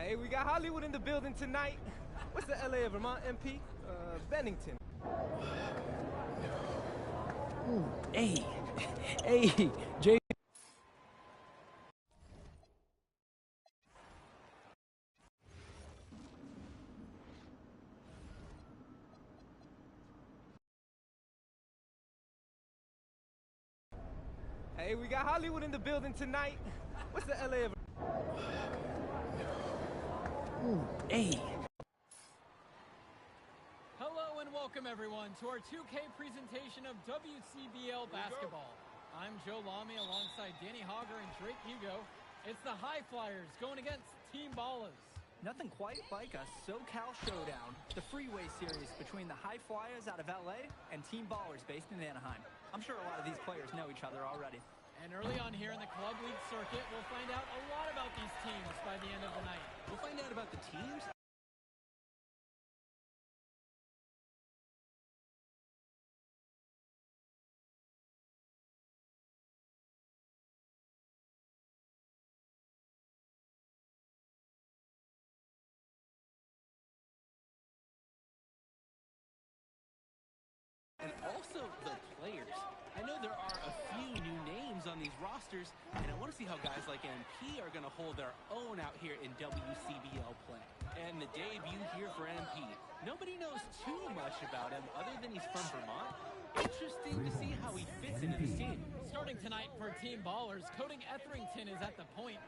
Hey, we got Hollywood in the building tonight. What's the LA of Vermont MP? Bennington. Ooh, hey, hey, Jay. Hey, we got Hollywood in the building tonight. What's the LA of... Ooh, hey. Hello and welcome everyone to our 2K presentation of WCBL basketball. I'm Joe Lamy alongside Danny Hogger and Drake Hugo. It's the High Flyers going against Team Ballers. Nothing quite like a SoCal showdown, the freeway series between the High Flyers out of LA and Team Ballers based in Anaheim. I'm sure a lot of these players know each other already. And early on here in the Club League circuit, we'll find out a lot about these teams by the end of the night. We'll find out about the teams. And also the players. I know there are a few new names on these rosters, and I want to see how guys like MP are going to hold their own out here in WCBL play. And the debut here for MP. Nobody knows too much about him other than he's from Vermont. Interesting to see how he fits into this team. Starting tonight for Team Ballers, Cody Etherington is at the point.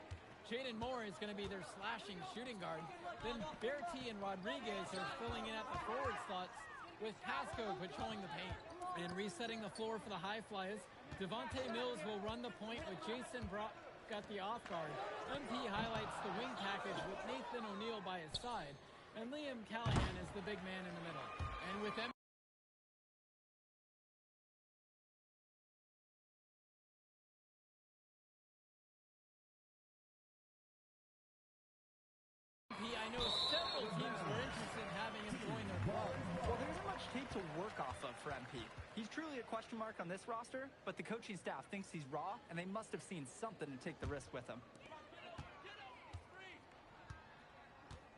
Jaden Moore is going to be their slashing shooting guard. Then Bertie and Rodriguez are filling in at the forward slots, with Pasco patrolling the paint. And resetting the floor for the High Flyers, Devontae Mills will run the point with Jason Brock at the off guard. MP highlights the wing package with Nathan O'Neal by his side, and Liam Callahan is the big man in the middle. And with MP, I know several teams were interested in having him join their club. Well, there isn't much tape to work off of for MP. He's truly a question mark on this roster, but the coaching staff thinks he's raw, and they must have seen something to take the risk with him.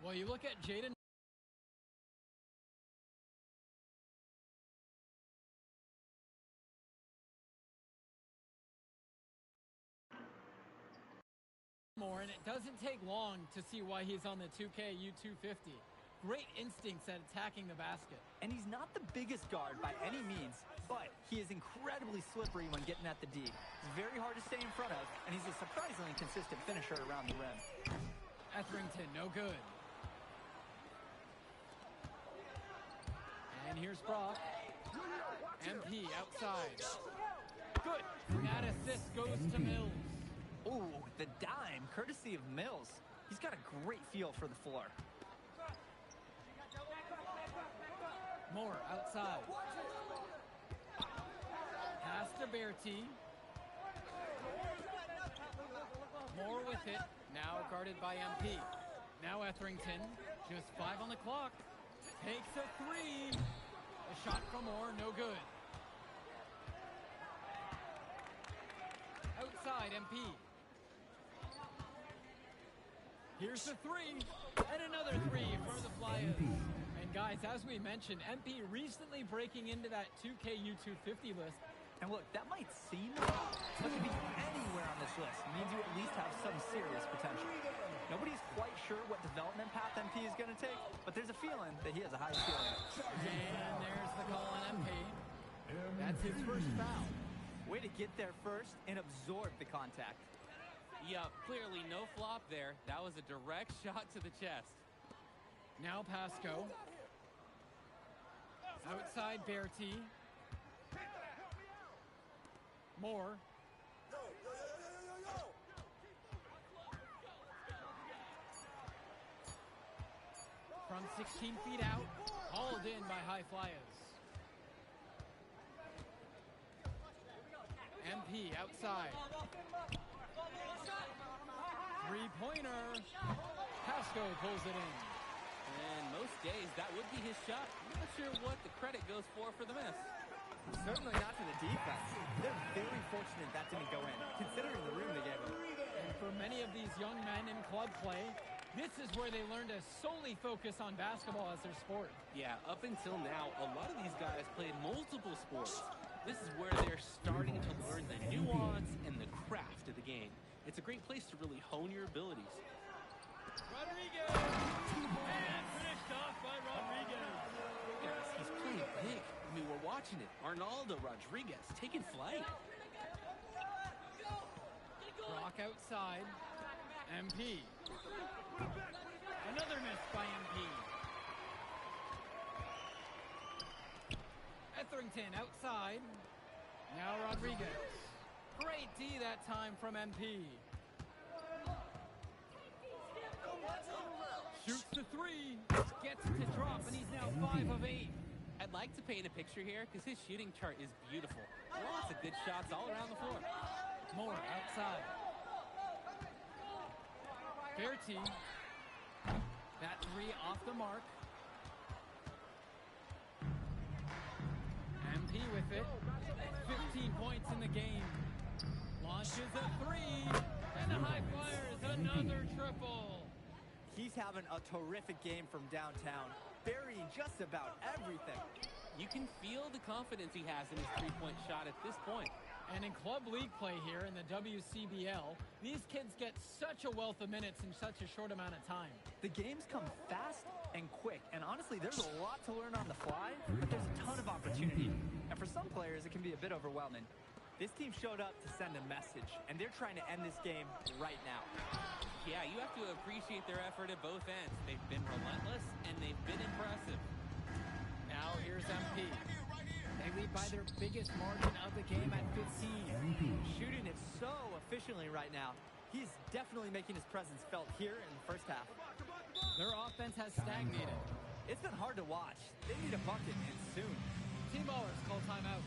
Well, you look at Jaden Moore, and it doesn't take long to see why he's on the 2K U250. Great instincts at attacking the basket. And he's not the biggest guard by any means, but he is incredibly slippery when getting at the D. He's very hard to stay in front of, and he's a surprisingly consistent finisher around the rim. Etherington, no good. And here's Brock. MP outside. Good. That assist goes to Mills. Ooh, the dime, courtesy of Mills. He's got a great feel for the floor. Moore outside. Pass to Bertie. Moore with it. Now guarded by MP. Now Etherington. Just 5 on the clock. Takes a 3. A shot from Moore, no good. Outside MP. Here's the 3. And another 3 for the Flyers. And guys, as we mentioned, MP recently breaking into that 2K U250 list. And look, that might seem low, but to be anywhere on this list means you at least have some serious potential. Nobody's quite sure what development path MP is going to take, but there's a feeling that he has a high ceiling. And there's the call on MP. That's his first foul. Way to get there first and absorb the contact. Yeah, clearly no flop there. That was a direct shot to the chest. Now Pasco. Outside Bertie. Moore. From 16 feet out, hauled in by High Flyers. MP outside. Three-pointer. Pasco pulls it in. And most days, that would be his shot. I'm not sure what the credit goes for the miss. Certainly not to the defense. They're very fortunate that didn't go in, considering the room they gave him. And for many of these young men in club play, This is where they learn to solely focus on basketball as their sport. Yeah, up until now, a lot of these guys played multiple sports. This is where they're starting to learn the nuance and the craft of the game. It's a great place to really hone your abilities. Rodriguez! And finished off by Rodriguez. Yes, he's playing big. I mean, we're watching it. Arnaldo Rodriguez taking flight. Rock outside. MP. Another miss by MP. Etherington outside. Now Rodriguez. Great D that time from MP. Shoots the three. Gets it to drop, and he's now 5 of 8. I'd like to paint a picture here because his shooting chart is beautiful. Lots of good shots all around the floor. Moore outside. Berti. That three off the mark. MP with it. 15 points in the game. Launches a three. And the high flyers another triple. He's having a terrific game from downtown, burying just about everything. You can feel the confidence he has in his three-point shot at this point. And in club league play here in the WCBL, these kids get such a wealth of minutes in such a short amount of time. The games come fast and quick, and honestly, there's a lot to learn on the fly, but there's a ton of opportunity. And for some players, it can be a bit overwhelming. This team showed up to send a message, and they're trying to end this game right now. Yeah, you have to appreciate their effort at both ends. They've been relentless, and they've been impressive. Now here's MP. They lead by their biggest margin of the game at 15. Shooting it so efficiently right now. He's definitely making his presence felt here in the first half. Their offense has stagnated. It's been hard to watch. They need a bucket, and soon. Team ballers call timeout.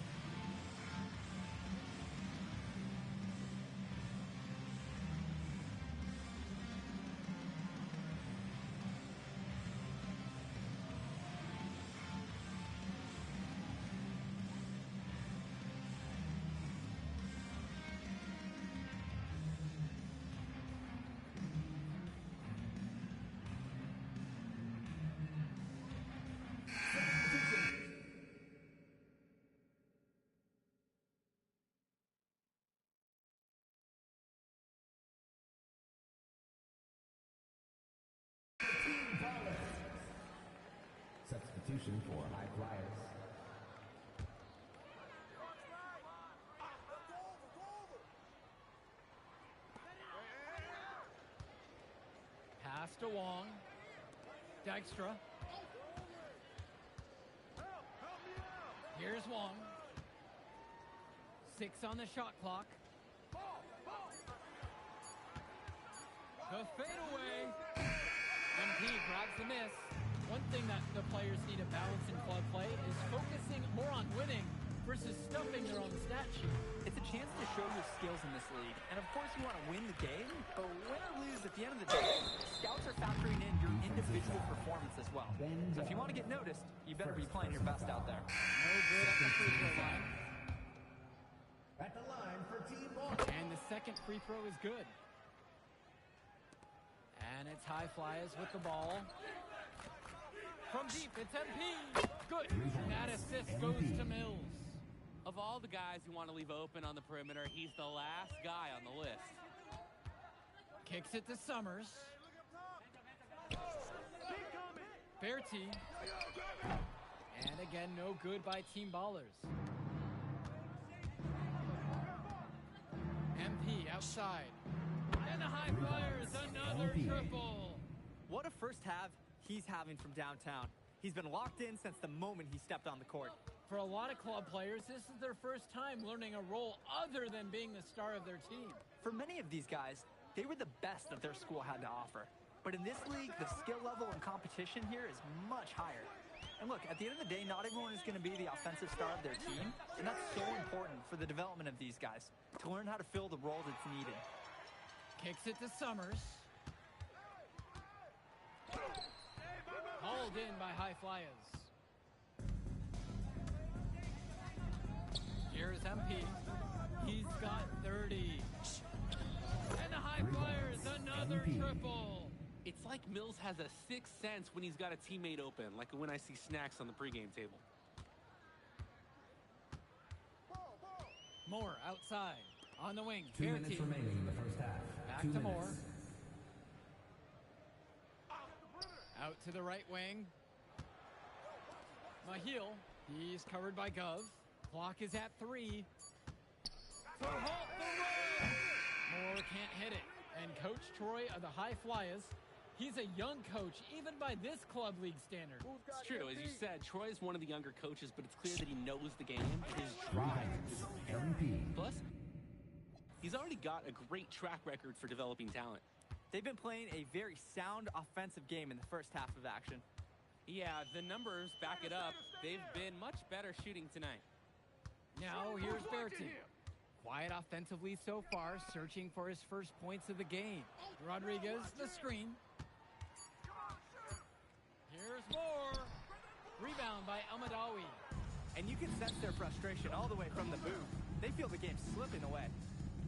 Substitution for high flyers. Pass to Wong. Dykstra. Here's Wong. 6 on the shot clock. The fadeaway. MP grabs the miss. One thing that the players need to balance in club play is focusing more on winning versus stuffing their own stat sheet. It's a chance to show your skills in this league. And of course you want to win the game, but win or lose at the end of the day, scouts are factoring in your individual performance as well. So if you want to get noticed, you better be playing your best out there. No good at the free throw line. At the line for team ball. And the second free throw is good. And it's high flyers with the ball. From deep, it's MP. Good. That assist goes to Mills. Of all the guys who want to leave open on the perimeter, he's the last guy on the list. Kicks it to Summers. Berti. And again, no good by Team Ballers. MP outside. And the high flyers, another triple. What a first half he's having from downtown. He's been locked in since the moment he stepped on the court. For a lot of club players, this is their first time learning a role other than being the star of their team. For many of these guys, they were the best that their school had to offer. But in this league, the skill level and competition here is much higher. And look, at the end of the day, not everyone is going to be the offensive star of their team, and that's so important for the development of these guys, to learn how to fill the role that's needed. Kicks it to Summers. Hauled in by High Flyers. Here's MP. He's got 30. And the High Flyers, another triple. It's like Mills has a sixth sense when he's got a teammate open, like when I see snacks on the pregame table. Moore outside. On the wing. 2 minutes remaining in the first half. Back 2 to minutes. Moore. Out to the right wing. Mahil. He's covered by Gov. Clock is at 3. To halt the run. Moore can't hit it. And Coach Troy of the High Flyers, he's a young coach, even by this club league standard. It's true. As you said, Troy is one of the younger coaches, but it's clear that he knows the game. His Rivals, MP. Plus, he's already got a great track record for developing talent. They've been playing a very sound offensive game in the first half of action. Yeah, the numbers back it up. They've been much better shooting tonight. Now here's Berti. Quiet offensively so far, searching for his first points of the game. Rodriguez, the screen. Here's Moore. Rebound by Almadawi. And you can sense their frustration all the way from the booth. They feel the game slipping away.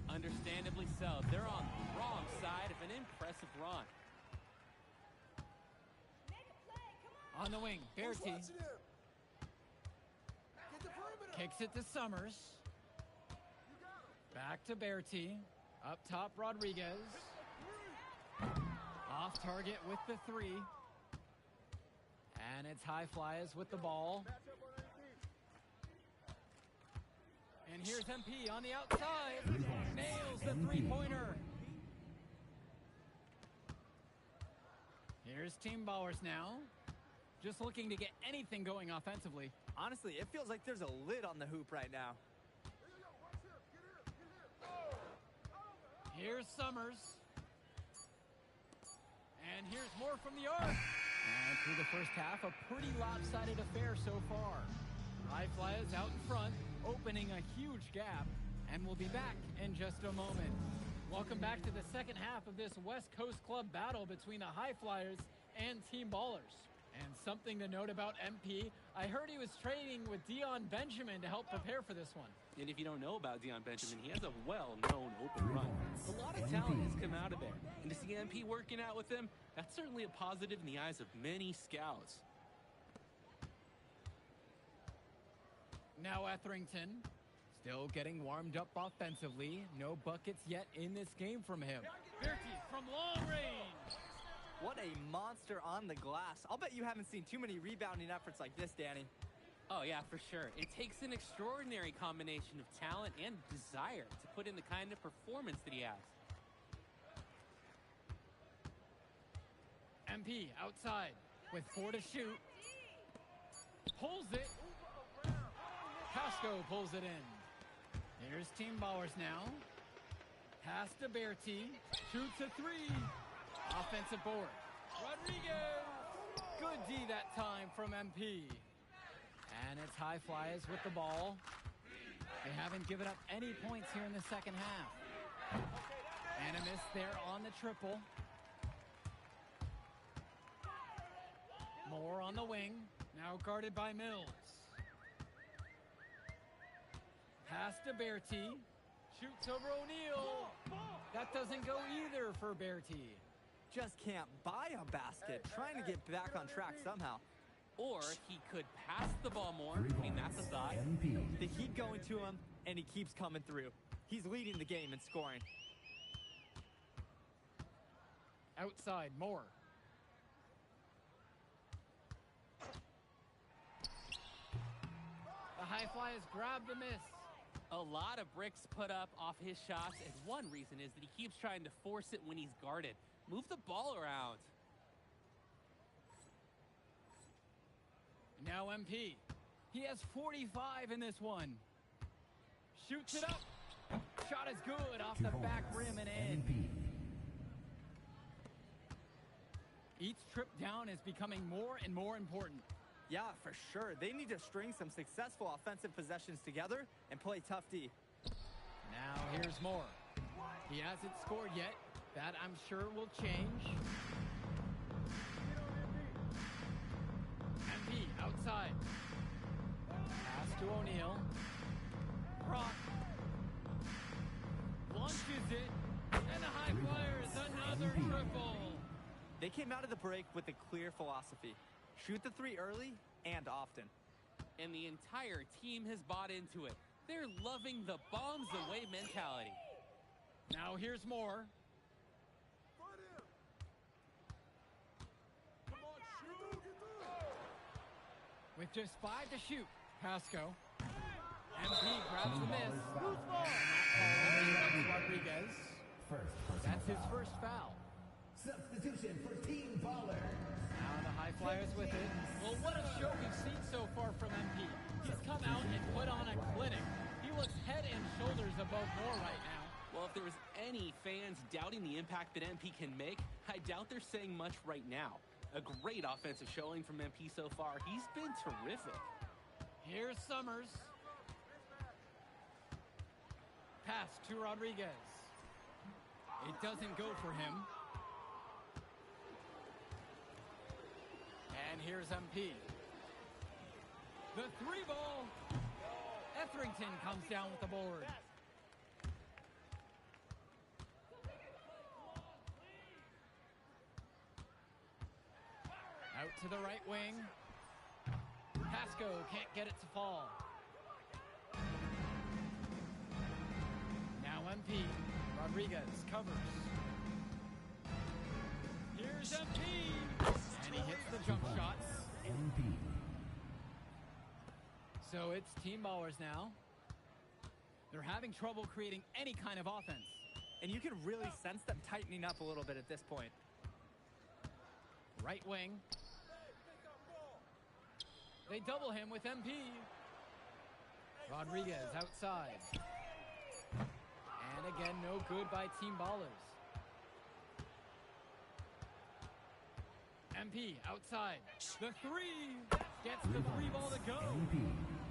Understandably so. They're on the wrong side of an impressive run. On the wing, Berti. Kicks it to Summers. Back to Berti. Up top, Rodriguez. Off target with the 3. And it's High Flyers with the ball. And here's MP on the outside. Nails the three-pointer. Here's Team Bowers now. Just looking to get anything going offensively. Honestly, it feels like there's a lid on the hoop right now. Here's Summers. And here's more from the arc. And through the first half, a pretty lopsided affair so far. High Flyers out in front, opening a huge gap. And we'll be back in just a moment. Welcome back to the second half of this West Coast Club battle between the High Flyers and Team Ballers. And something to note about MP, I heard he was training with Dion Benjamin to help prepare for this one. And if you don't know about Dion Benjamin, he has a well-known open run. A lot of talent has come out of there. And to see MP working out with him, that's certainly a positive in the eyes of many scouts. Now Etherington, still getting warmed up offensively. No buckets yet in this game from him. Berti from long range. What a monster on the glass. I'll bet you haven't seen too many rebounding efforts like this, Danny. Oh, yeah, for sure. It takes an extraordinary combination of talent and desire to put in the kind of performance that he has. MP outside with 4 to shoot. Pulls it. Pasco pulls it in. Here's Team Bowers now. Pass to Berti. Shoots a 3. Offensive board. Rodriguez. Good D that time from MP. And it's High Flyers with the ball. They haven't given up any points here in the second half. And a miss there on the triple. Moore on the wing. Now guarded by Mills. Pass to Berti. Shoots over O'Neal. That doesn't go either for Berti. Just can't buy a basket. Trying to get back on track somehow. Or he could pass the ball more. I mean, that's a thought. The heat going to him, and he keeps coming through. He's leading the game in scoring. Outside, Moore. The High Flyers grab the miss. A lot of bricks put up off his shots, and one reason is that he keeps trying to force it when he's guarded. Move the ball around. Now MP. He has 45 in this one. Shoots it up. Shot is good off the back rim and in. Each trip down is becoming more and more important. Yeah, for sure. They need to string some successful offensive possessions together and play tough D. Now here's Moore. He hasn't scored yet. That, I'm sure, will change. MP outside. Pass to O'Neal. Brock launches it. And the High Flyers, another triple. They came out of the break with a clear philosophy. Shoot the three early and often. And the entire team has bought into it. They're loving the bombs away mentality. Now here's more. With just 5 to shoot, Pasco. MP grabs the miss. And Rodriguez. That's his first foul. Substitution for Team Baller. Now the High Flyers with it. Well, what a show we've seen so far from MP. He's come out and put on a clinic. He looks head and shoulders above Moore right now. Well, if there was any fans doubting the impact that MP can make, I doubt they're saying much right now. A great offensive showing from MP so far. He's been terrific. Here's Summers. Pass to Rodriguez. It doesn't go for him. And here's MP. The three ball. Etherington comes down with the board. Out to the right wing. Pasco can't get it to fall. Now MP. Rodriguez covers. Here's MP. And he hits the jump shot. MP. So it's Team Ballers now. They're having trouble creating any kind of offense. And you can really sense them tightening up a little bit at this point. Right wing. They double him with MP. Rodriguez outside. And again, no good by Team Ballers. MP outside. The three. Gets the three ball to go.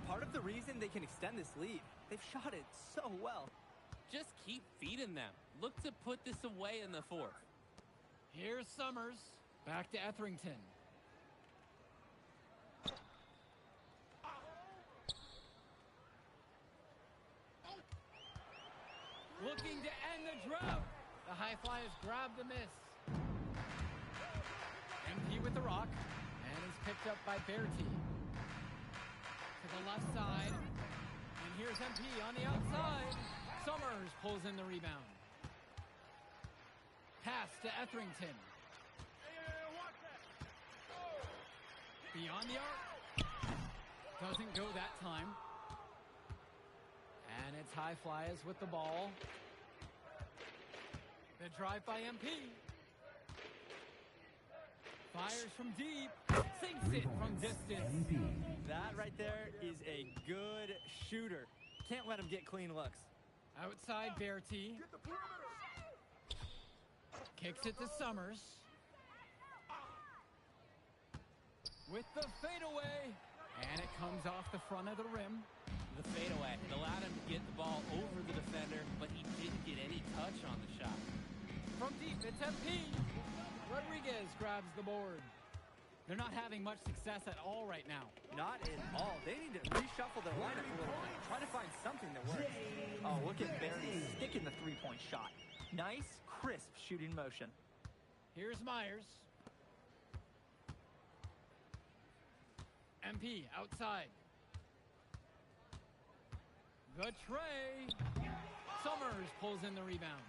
Part of the reason they can extend this lead, they've shot it so well. Just keep feeding them. Look to put this away in the fourth. Here's Summers. Back to Etherington. Looking to end the drought. The High Flyers grab the miss. MP with the rock. And is picked up by Bertie. To the left side. And here's MP on the outside. Summers pulls in the rebound. Pass to Etherington. Beyond the arc. Doesn't go that time. And it's High Flyers with the ball. The drive by MP. Fires from deep. Sinks it from distance. That right there is a good shooter. Can't let him get clean looks. Outside Bertie. Kicks it to Summers. With the fadeaway. And it comes off the front of the rim. The fadeaway. It allowed him to get the ball over the defender, but he didn't get any touch on the shot. From deep, it's MP. Rodriguez grabs the board. They're not having much success at all right now. Not at all. They need to reshuffle their lineup a little bit. Try to find something that works. Oh, look at Barry sticking the three-point shot. Nice, crisp shooting motion. Here's Myers. MP outside. The tray. Summers pulls in the rebound.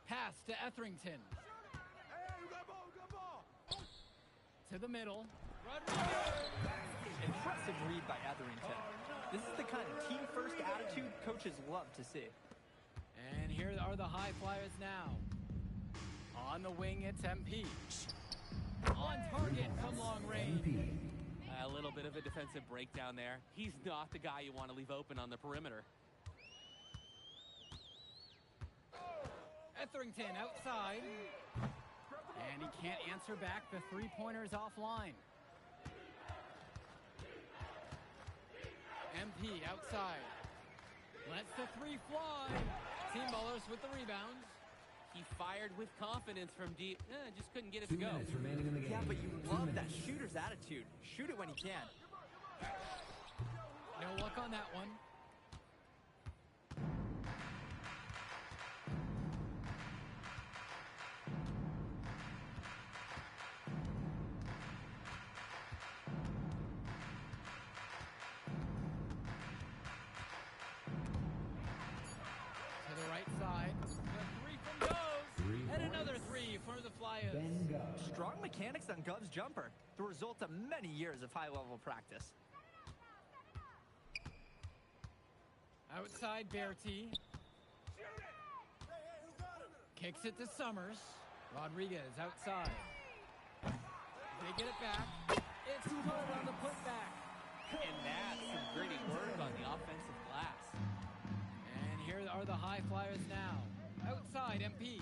Pass to Etherington. To the middle. Rodriguez. Impressive read by Etherington. This is the kind of team-first attitude coaches love to see. And here are the High Flyers now. On the wing, it's MP. On target from long range. A little bit of a defensive breakdown there. He's not the guy you want to leave open on the perimeter. Etherington outside. And he can't answer back. The three-pointer's offline. MP outside. Lets the three fly. Team Ballers with the rebounds. He fired with confidence from deep. Just couldn't get it to go. Yeah, but you love that shooter's attitude. Shoot it when you can. No luck on that one. Flyers. Strong mechanics on Gov's jumper, the result of many years of high-level practice. Outside Berti. Kicks it to Summers. Rodriguez outside. They get it back. It's good on the putback. And that's some gritty work on the offensive glass. And here are the High Flyers now. Outside MP.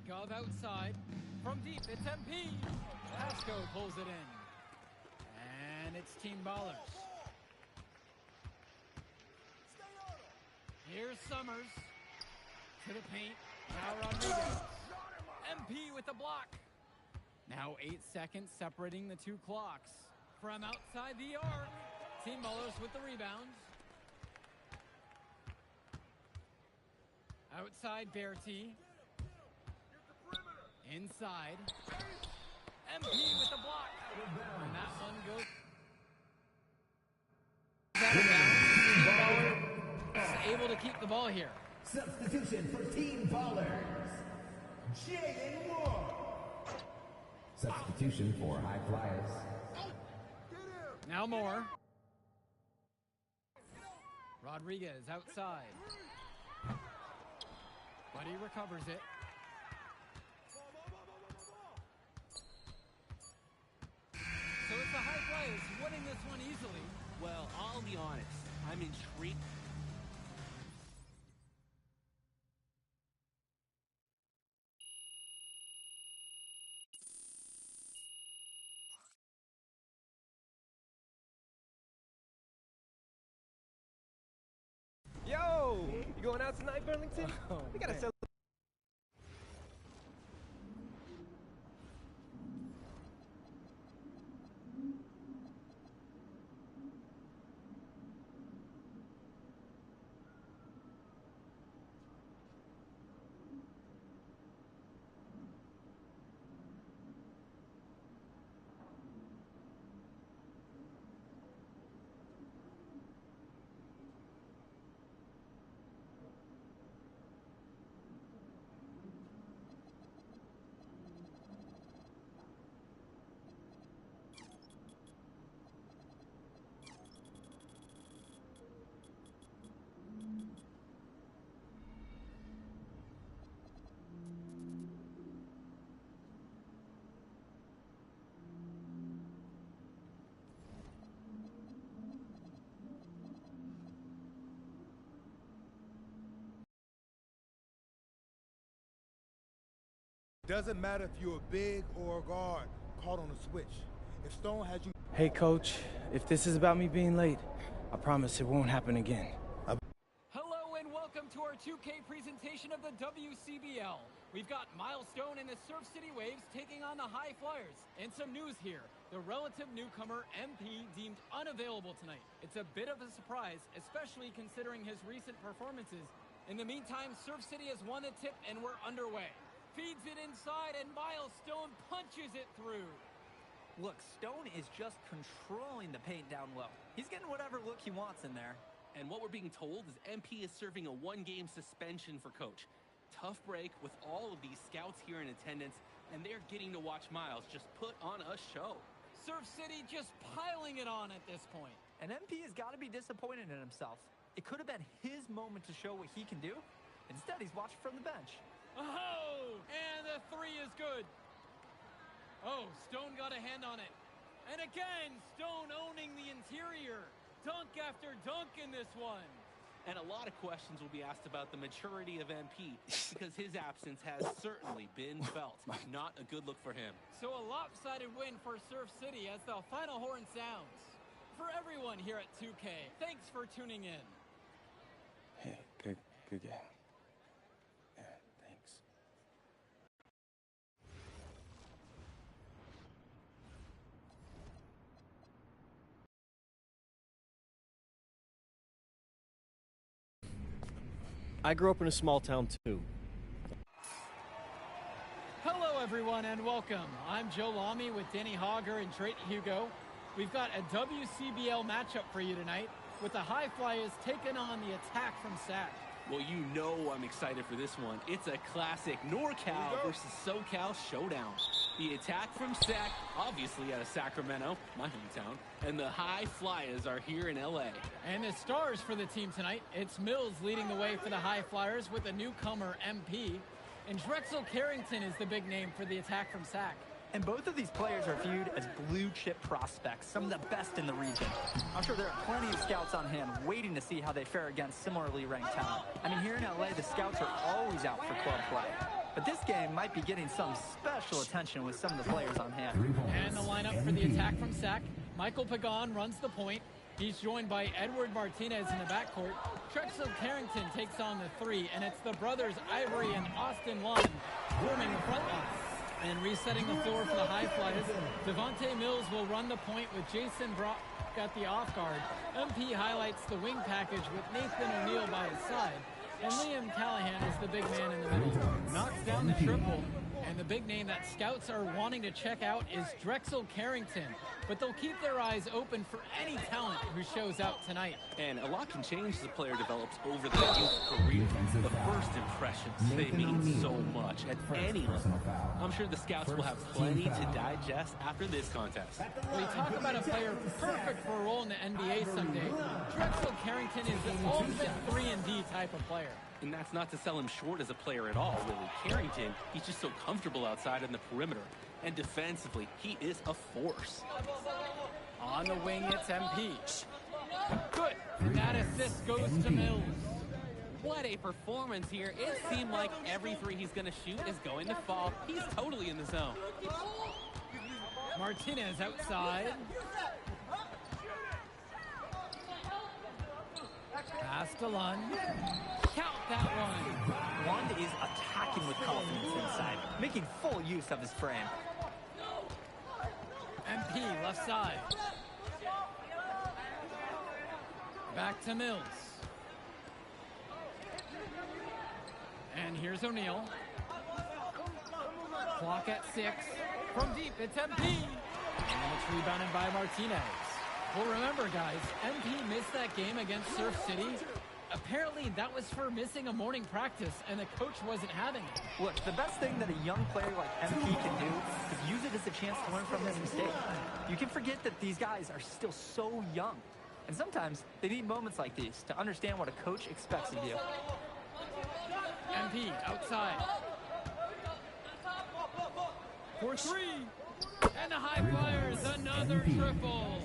Gov outside. From deep, it's MP. Pasco pulls it in. And it's Team Ballers. Here's Summers. To the paint. Now Rodriguez. MP with the block. Now 8 seconds separating the two clocks. From outside the arc. Team Ballers with the rebounds. Outside Berti. Inside. MP with the block. And that one goes out of bounds. Team Ballers able to keep the ball here. Substitution for Team Ballers. Jaden Moore. Substitution for High Flyers. Now Moore. Rodriguez outside. But he recovers it. So it's the High Flyers winning this one easily. Well, I'll be honest. I'm intrigued. Yo, you going out tonight, Burlington? We gotta celebrate. Doesn't matter if you're a big or a guard caught on a switch. If Stone has you... Hey, Coach, if this is about me being late, I promise it won't happen again. Hello and welcome to our 2K presentation of the WCBL. We've got Milestone and the Surf City Waves taking on the High Flyers. And some news here. The relative newcomer MP deemed unavailable tonight. It's a bit of a surprise, especially considering his recent performances. In the meantime, Surf City has won the tip and we're underway. Feeds it inside, and Milestone punches it through. Look, Stone is just controlling the paint down low. He's getting whatever look he wants in there. And what we're being told is MP is serving a 1-game suspension for Coach. Tough break with all of these scouts here in attendance, and they're getting to watch Miles just put on a show. Surf City just piling it on at this point. And MP has got to be disappointed in himself. It could have been his moment to show what he can do. Instead, he's watching from the bench. Oh, and the three is good. Oh, Stone got a hand on it. And again, Stone owning the interior. Dunk after dunk in this one. And a lot of questions will be asked about the maturity of MP because his absence has certainly been felt. Not a good look for him. So a lopsided win for Surf City as the final horn sounds. For everyone here at 2K, thanks for tuning in. Hey, good game. Yeah, thanks. I grew up in a small town too. Hello everyone and welcome. I'm Joe Lamy with Danny Hogger and Drayton Hugo. We've got a WCBL matchup for you tonight. with the High Flyers taking on the attack from SAC. Well, you know I'm excited for this one. It's a classic NorCal versus SoCal showdown. The attack from SAC, obviously out of Sacramento, my hometown, and the High Flyers are here in LA. And the stars for the team tonight, it's Mills leading the way for the High Flyers with a newcomer MP. And Drexel Carrington is the big name for the attack from SAC. And both of these players are viewed as blue-chip prospects, some of the best in the region. I'm sure there are plenty of scouts on hand waiting to see how they fare against similarly ranked talent. I mean, here in LA, the scouts are always out for club play. But this game might be getting some special attention with some of the players on hand. And the lineup for the attack from SAC. Michael Pagan runs the point. He's joined by Edward Martinez in the backcourt. Drexel Carrington takes on the three, and it's the brothers Ivory and Austin Lund forming the front line. And resetting the floor for the High Flyers, Devontae Mills will run the point with Jason Brock at the off guard. MP highlights the wing package with Nathan O'Neal by his side. And Liam Callahan is the big man in the middle. Knocks down the triple. And the big name that scouts are wanting to check out is Drexel Carrington. But they'll keep their eyes open for any talent who shows up tonight. And a lot can change as a player develops over their youth career. The first impressions, they mean so much at any level. I'm sure the scouts will have plenty to digest after this contest. Well, you talk about a player perfect for a role in the NBA someday. Drexel Carrington is the ultimate 3-and-D type of player. And that's not to sell him short as a player at all, really. Carrington, he's just so comfortable outside in the perimeter. And defensively, he is a force. On the wing, it's MP. Good. And that assist goes to Mills. What a performance here. It seemed like every three he's going to shoot is going to fall. He's totally in the zone. Martinez outside. Pass to Lund. Count that one. Lund is attacking with confidence inside, making full use of his frame. MP left side. Back to Mills. And here's O'Neal. Clock at 6. From deep, it's MP. And it's rebounded by Martinez. Well, remember, guys, MP missed that game against Surf City. Apparently, that was for missing a morning practice, and the coach wasn't having it. Look, the best thing that a young player like MP can do is use it as a chance to learn from his mistake. You can forget that these guys are still so young. And sometimes they need moments like these to understand what a coach expects of you. MP outside. For three. And the High Flyers, another triple.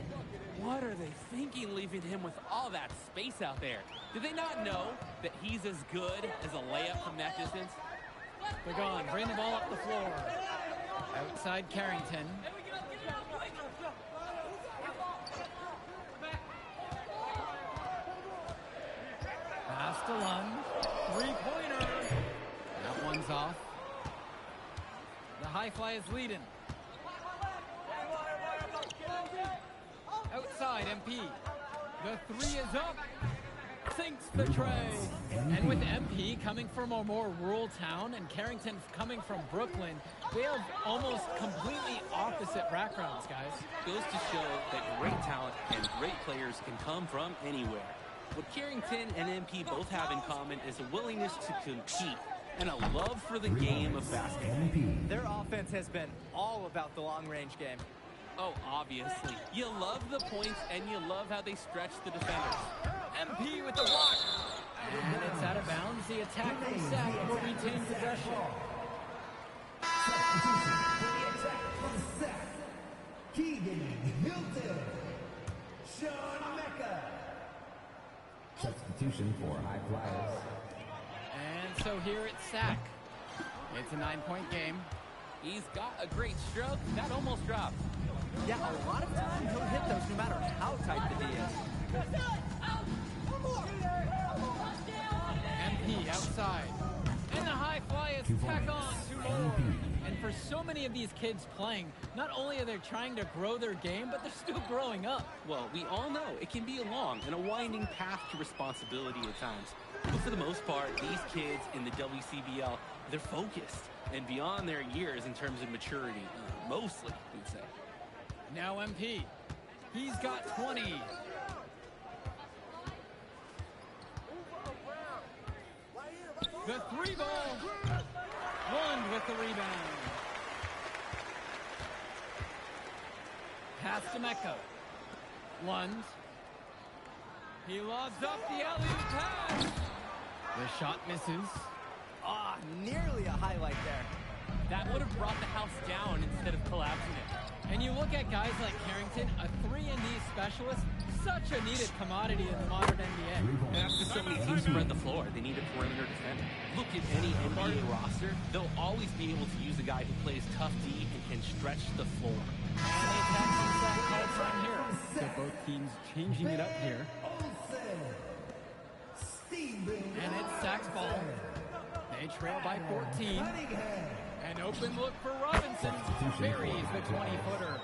What are they thinking leaving him with all that space out there? Do they not know that he's as good as a layup from that distance? Pagan, bring the ball up the floor. Outside Carrington. Pass to Lund. Three-pointer. That one's off. The High Flyers leading. Outside, MP. The three is up. Sinks the tray. And with MP coming from a more rural town and Carrington coming from Brooklyn, they have almost completely opposite backgrounds, guys. Goes to show that great talent and great players can come from anywhere. What Carrington and MP both have in common is a willingness to compete and a love for the game of basketball. Their offense has been all about the long-range game. Oh, obviously. You love the points, and you love how they stretch the defenders. MP with the block. And it's out of bounds. The attack from SAC will retain possession. Substitution for the attack from SAC. Keegan Hilton. Sean Mecca. Substitution for High Flyers. And so here it's SAC. It's a 9-point game. He's got a great stroke. That almost dropped. Yeah, a lot of times he'll hit those no matter how tight the D is. MP outside. And the High Flyers tack on 2 more. And for so many of these kids playing, not only are they trying to grow their game, but they're still growing up. Well, we all know it can be a long and a winding path to responsibility at times. But for the most part, these kids in the WCBL, they're focused and beyond their years in terms of maturity. Mostly, we'd say. Now MP. He's got 20. The three ball. Lund with the rebound. Pass to Mecca. Lund. He lobs up the alley-oop pass. The shot misses. Ah, nearly a highlight there. That would have brought the house down instead of collapsing it. And you look at guys like Carrington, a 3-and-D specialist, such a needed commodity in the modern NBA. After so many teams spread the floor, they need a perimeter defender. Look at any NBA roster, they'll always be able to use a guy who plays tough D and can stretch the floor. And they attack some sack calls on here. So both teams changing it up here. And it's Sack's ball. They trail by 14. An open look for Robinson. Buries the 20-footer.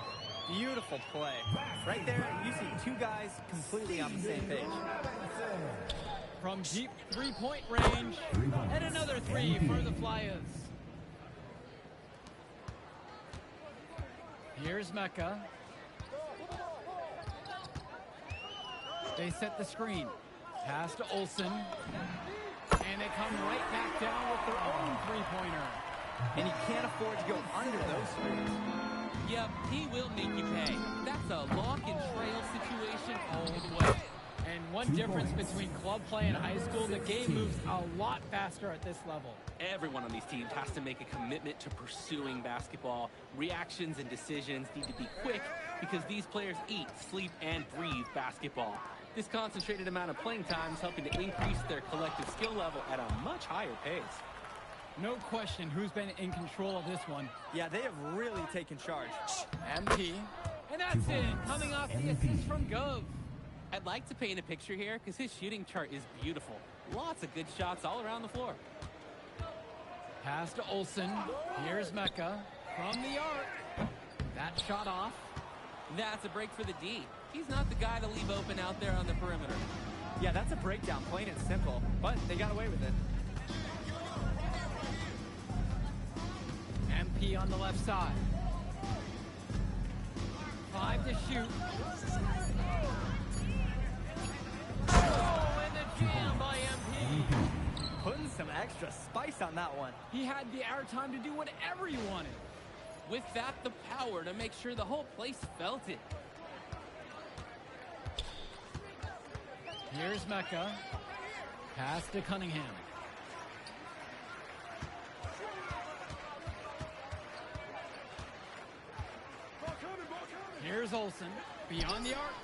Beautiful play. Right there, you see two guys completely on the same page. From deep three-point range. And another three for the Flyers. Here's Mecca. They set the screen. Pass to Olsen. And they come right back down with their own three-pointer. And he can't afford to go under those screens. Yep, he will make you pay. That's a lock and trail situation all the way. And one difference between club play and high school, the game moves a lot faster at this level. Everyone on these teams has to make a commitment to pursuing basketball. Reactions and decisions need to be quick because these players eat, sleep, and breathe basketball. This concentrated amount of playing time is helping to increase their collective skill level at a much higher pace. No question who's been in control of this one. Yeah, they have really taken charge. MP. And that's it, coming off the assist from Gove. I'd like to paint a picture here because his shooting chart is beautiful. Lots of good shots all around the floor. Pass to Olsen. Here's Mecca from the arc. That shot off. That's a break for the D. He's not the guy to leave open out there on the perimeter. Yeah, that's a breakdown, plain and simple. But they got away with it. MP on the left side. 5 to shoot. Oh, and the jam by MP. Putting some extra spice on that one. He had the airtime to do whatever he wanted. With that, the power to make sure the whole place felt it. Here's Mecca. Pass to Cunningham. Here's Olsen. Beyond the arc.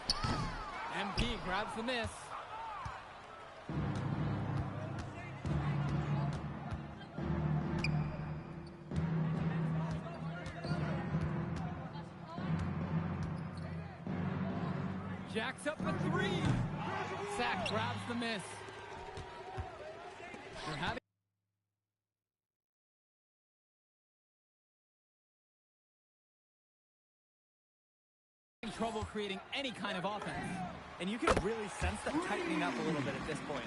MP grabs the miss. Jacks up a three. Sack grabs the miss. They're having trouble creating any kind of offense. And you can really sense them tightening up a little bit at this point.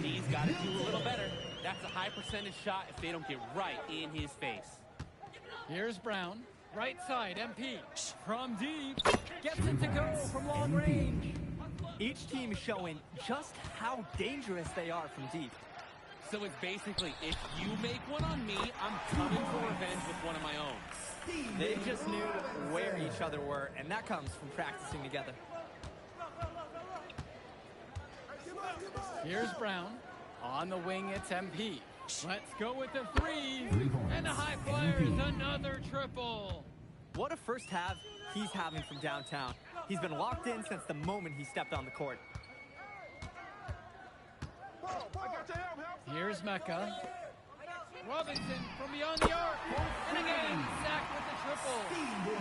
He's got to do a little better. That's a high percentage shot if they don't get right in his face. Here's Brown. Right side, MP. From deep. Gets it to go from long range. Each team is showing just how dangerous they are from deep. So it's basically, if you make one on me, I'm coming for revenge with one of my own. They just knew where each other were, and that comes from practicing together. Here's Brown. On the wing, it's MP. Let's go with the three. And the high flyers, another triple. What a first half he's having from downtown. He's been locked in since the moment he stepped on the court. Here's Mecca. Robinson from beyond the arc. And again, sacked with the triple.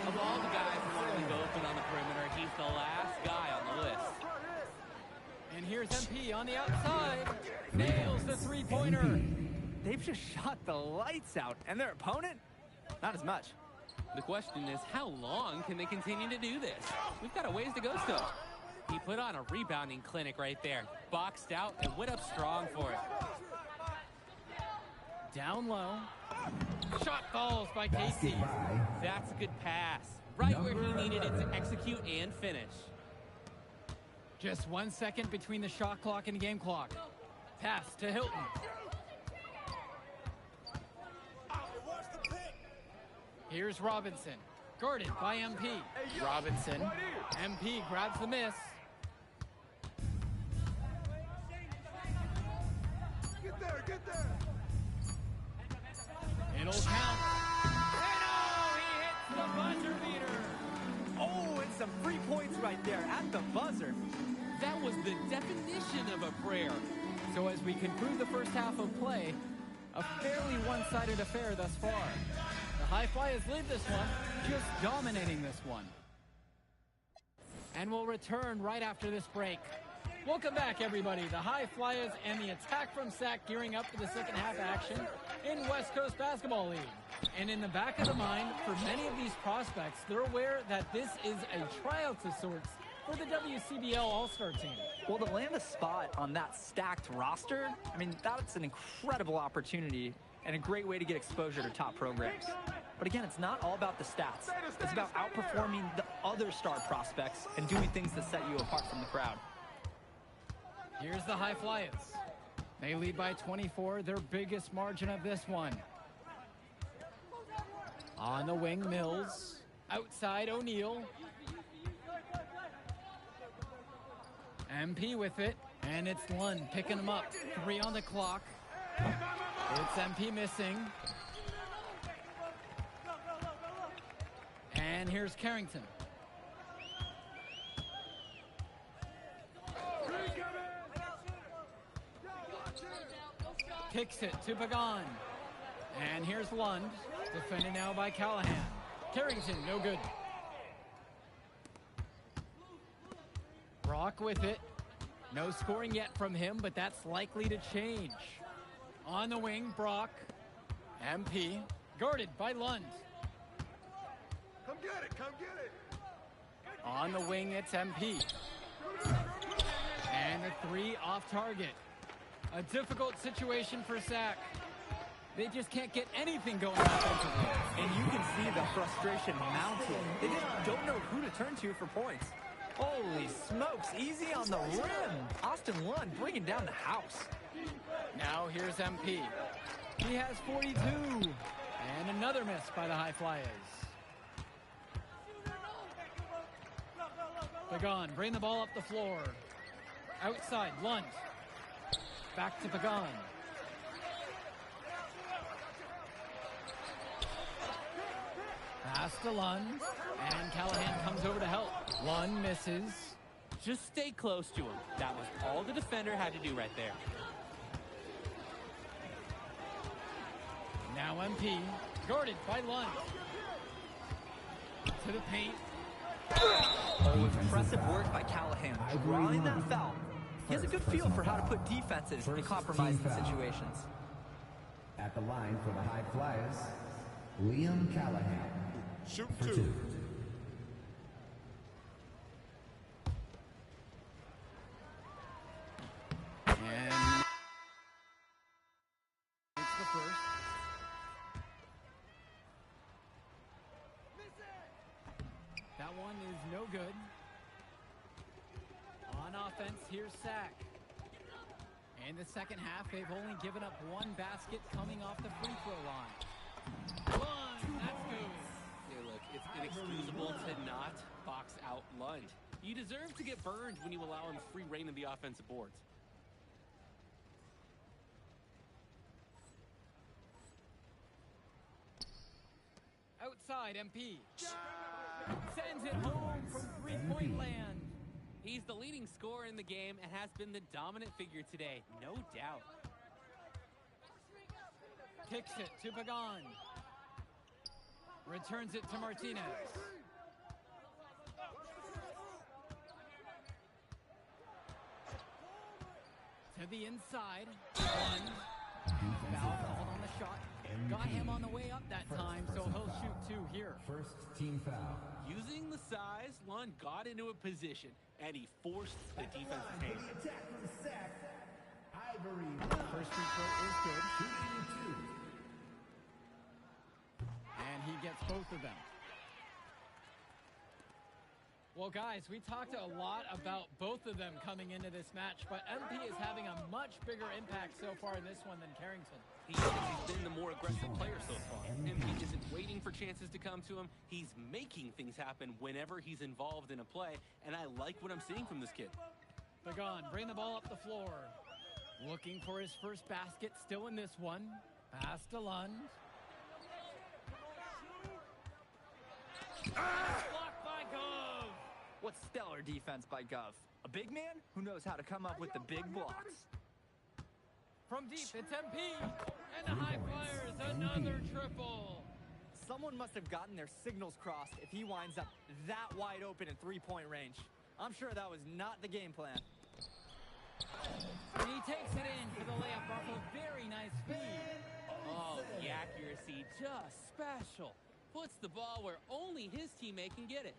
Of all the guys who want to leave open on the perimeter, he's the last guy on the list. And here's MP on the outside. Nails the three-pointer. They've just shot the lights out, and their opponent, not as much. The question is, how long can they continue to do this? We've got a ways to go still. He put on a rebounding clinic right there. Boxed out and went up strong for it. Down low. Shot falls by KC. That's a good pass. Right where he needed it to execute and finish. Just 1 second between the shot clock and game clock. Pass to Hilton. Here's Robinson, guarded by MP. Robinson, MP grabs the miss. Get there! It'll count. And oh, he hits the buzzer beater. Oh, and some free points right there at the buzzer. That was the definition of a prayer. So as we conclude the first half of play, a fairly one-sided affair thus far. The High Flyers lead this one, just dominating this one. And we'll return right after this break. Welcome back, everybody. The High Flyers and the attack from SAC gearing up for the second half action in West Coast Basketball League. And in the back of the mind, for many of these prospects, they're aware that this is a tryout of sorts for the WCBL All-Star team. Well, to land a spot on that stacked roster, I mean, that's an incredible opportunity and a great way to get exposure to top programs. But again, it's not all about the stats. It's about outperforming the other star prospects and doing things that set you apart from the crowd. Here's the High Flyers. They lead by 24, their biggest margin of this one. On the wing, Mills. Outside, O'Neal. MP with it, and it's Lund picking him up. 3 on the clock. It's MP missing. And here's Carrington. Kicks it to Pagan. And here's Lund, defended now by Callahan. Carrington, no good. Brock with it. No scoring yet from him, but that's likely to change. On the wing, Brock. MP, guarded by Lund. Come get it! On the wing, it's MP. And the 3 off target. A difficult situation for SAC. They just can't get anything going offensively. And you can see the frustration mounting. They just don't know who to turn to for points. Holy smokes, easy on the rim. Austin Lund bringing down the house. Now here's MP. He has 42. And another miss by the High Flyers. Pagan, bring the ball up the floor. Outside, Lund. Back to Pagan. Pass to Lund. And Callahan comes over to help. Lund misses. Just stay close to him. That was all the defender had to do right there. Now MP, guarded by Lund. To the paint. Oh, impressive work by Callahan, drawing that foul. He has a good feel for how to put defenses in compromising situations. At the line for the High Flyers, Liam Callahan. Shoot for 2. 2. And it's the first. That one is no good. On offense, here's SAC. In the second half, they've only given up 1 basket coming off the free throw line. Lund, that's good. Hey, look, it's inexcusable to not box out Lund. You deserve to get burned when you allow him free reign of the offensive boards. Outside, MP. Sends it home from three-point land. He's the leading scorer in the game and has been the dominant figure today, no doubt. Kicks it to Pagan. Returns it to Martinez. To the inside. One. Foul called on the shot. Got him on the way up that time, so he'll shoot 2 here. First team foul. Using the size, Lund got into a position, and he forced the defense's hand. The attack from SAC, Ivory. First free throw is good. Shooting 2. And he gets both of them. Well, guys, we talked a lot about both of them coming into this match, but MP is having a much bigger impact so far in this one than Carrington. He's been the more more aggressive player so far. MP isn't waiting for chances to come to him. He's making things happen whenever he's involved in a play, and I like what I'm seeing from this kid. Pagan, bring the ball up the floor. Looking for his first basket, still in this one. Pass to Lund. Blocked by Gov. What stellar defense by Gov. A big man who knows how to come up with the big blocks. From deep, it's MP. And the high flyers, another triple. Someone must have gotten their signals crossed if he winds up that wide open in three-point range. I'm sure that was not the game plan. And he takes it in for the layup off a very nice feed. Oh, the accuracy, just special. Puts the ball where only his teammate can get it.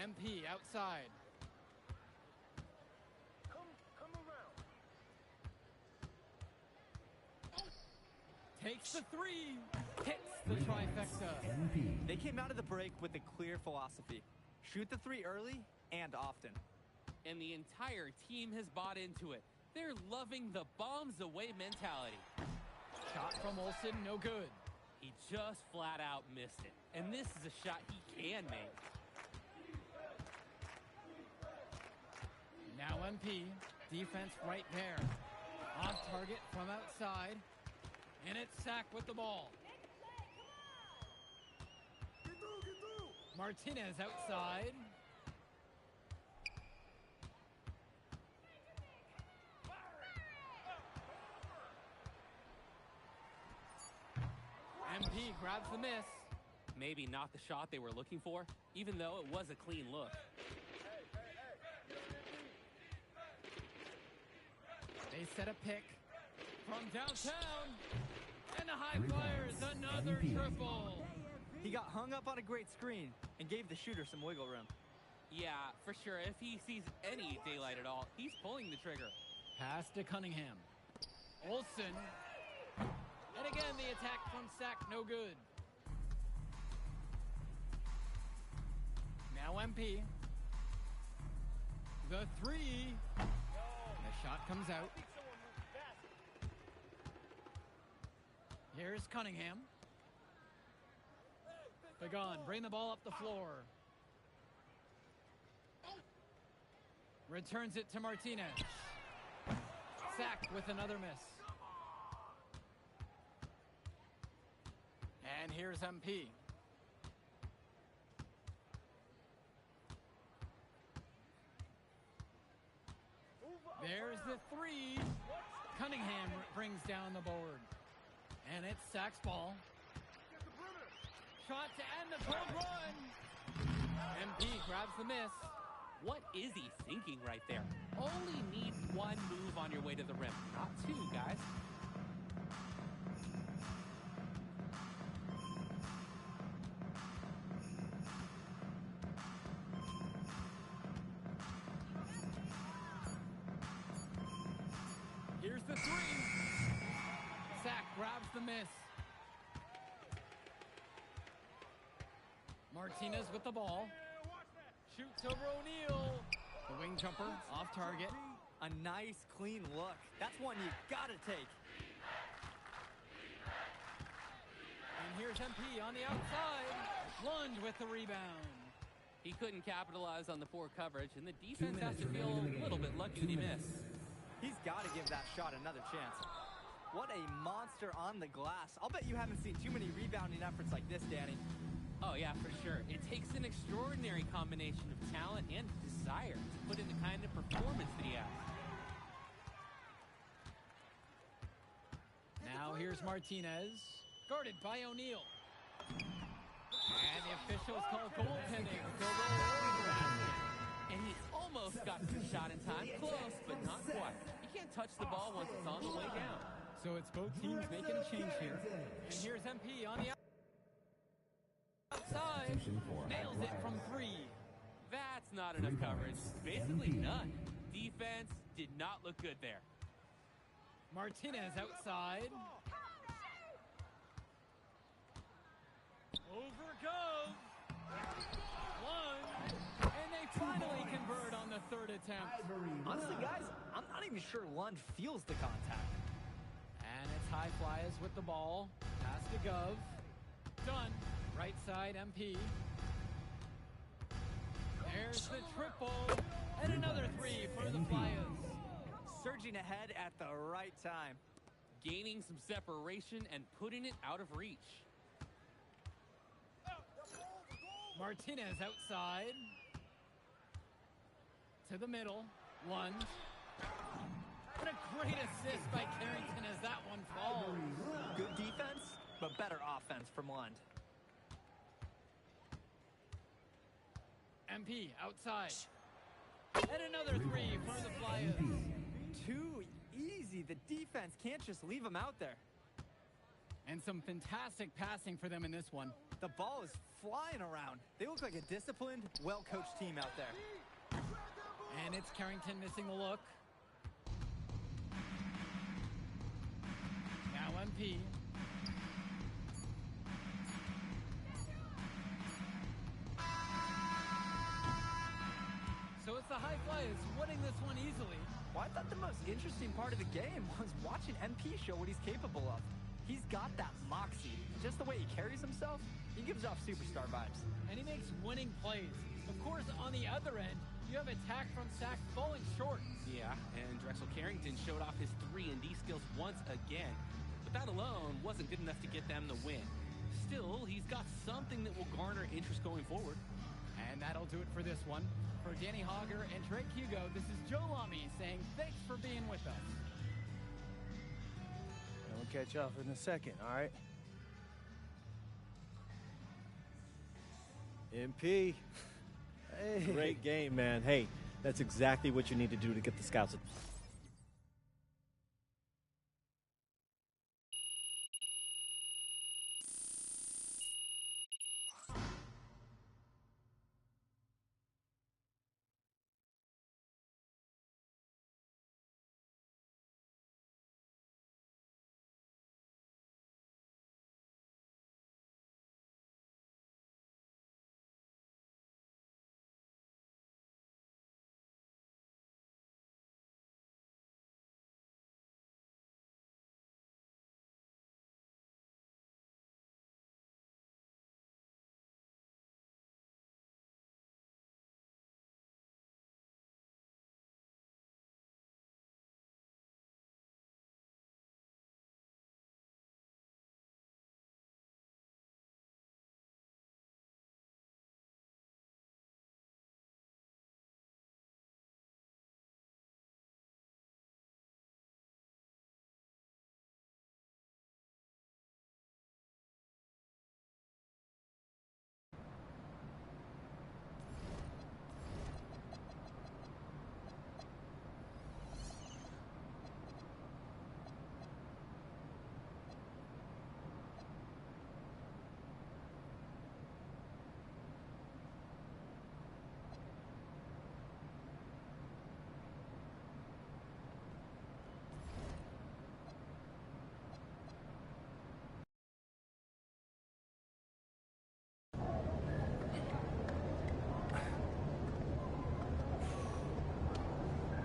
MP outside. Takes the three. Hits the trifecta. They came out of the break with a clear philosophy. Shoot the three early and often. And the entire team has bought into it. They're loving the bombs away mentality. Shot from Olsen, no good. He just flat out missed it. And this is a shot he can make. Now MP, defense right there. Off target from outside. And it's sacked with the ball. Martinez outside. MP grabs the miss. Maybe not the shot they were looking for, even though it was a clean look. They set a pick from downtown. And the high flyers, another triple. He got hung up on a great screen and gave the shooter some wiggle room. Yeah, for sure. If he sees any daylight at all, he's pulling the trigger. Pass to Cunningham. Olsen. And again, the attack from Sack, no good. Now MP. The three. The shot comes out. Here's Cunningham. Pagan, bring the ball up the floor. Returns it to Martinez. Sack with another miss. And here's MP. There's the three. Cunningham brings down the board. And it's Sack's ball. Shot to end the cold run. MP grabs the miss. What is he thinking right there? Only need one move on your way to the rim, not two, guys. Here's the three. Sack grabs the miss. Martinez with the ball. Shoots over O'Neal. The wing jumper off target. A nice, clean look. That's one you gotta take. And here's MP on the outside. Lund with the rebound. He couldn't capitalize on the poor coverage, and the defense has to feel a little bit lucky that he missed. He's got to give that shot another chance. What a monster on the glass. I'll bet you haven't seen too many rebounding efforts like this, Danny. Oh, yeah, for sure. It takes an extraordinary combination of talent and desire to put in the kind of performance that he has. Now here's Martinez, guarded by O'Neal. And the officials call goaltending. And he almost got the shot in time. Close, but not quite. You can't touch the ball once it's on the way down. So it's both teams making a change here. And here's MP on the outside. Nails it from three. That's not enough coverage. Basically none. Defense did not look good there. Martinez outside. Over goes. One. And they finally convert on the third attempt. Honestly, guys, I'm not even sure Lund feels the contact. And it's High Flyers with the ball. Pass to Gov. Done. Right side, MP. There's the triple. And another three for the Flyers. Surging ahead at the right time. Gaining some separation and putting it out of reach. Martinez outside. To the middle. Lund. What a great assist by Carrington as that one falls. Good defense, but better offense from Lund. MP outside. And another three for the Flyers. Too easy. The defense can't just leave him out there. And some fantastic passing for them in this one. The ball is flying around. They look like a disciplined, well-coached team out there. And it's Carrington missing the look. Now MP. So it's the High Flyers winning this one easily. Well, I thought the most interesting part of the game was watching MP show what he's capable of. He's got that moxie. Just the way he carries himself, he gives off superstar vibes. And he makes winning plays. Of course, on the other end, you have attack from Sack falling short. Yeah, and Drexel Carrington showed off his 3-and-D skills once again. But that alone wasn't good enough to get them the win. Still, he's got something that will garner interest going forward. And that'll do it for this one. For Danny Hogger and Drake Hugo, this is Joe Lamy saying thanks for being with us. And we'll catch up in a second, all right? MP. Hey. Great game, man. Hey, that's exactly what you need to do to get the scouts.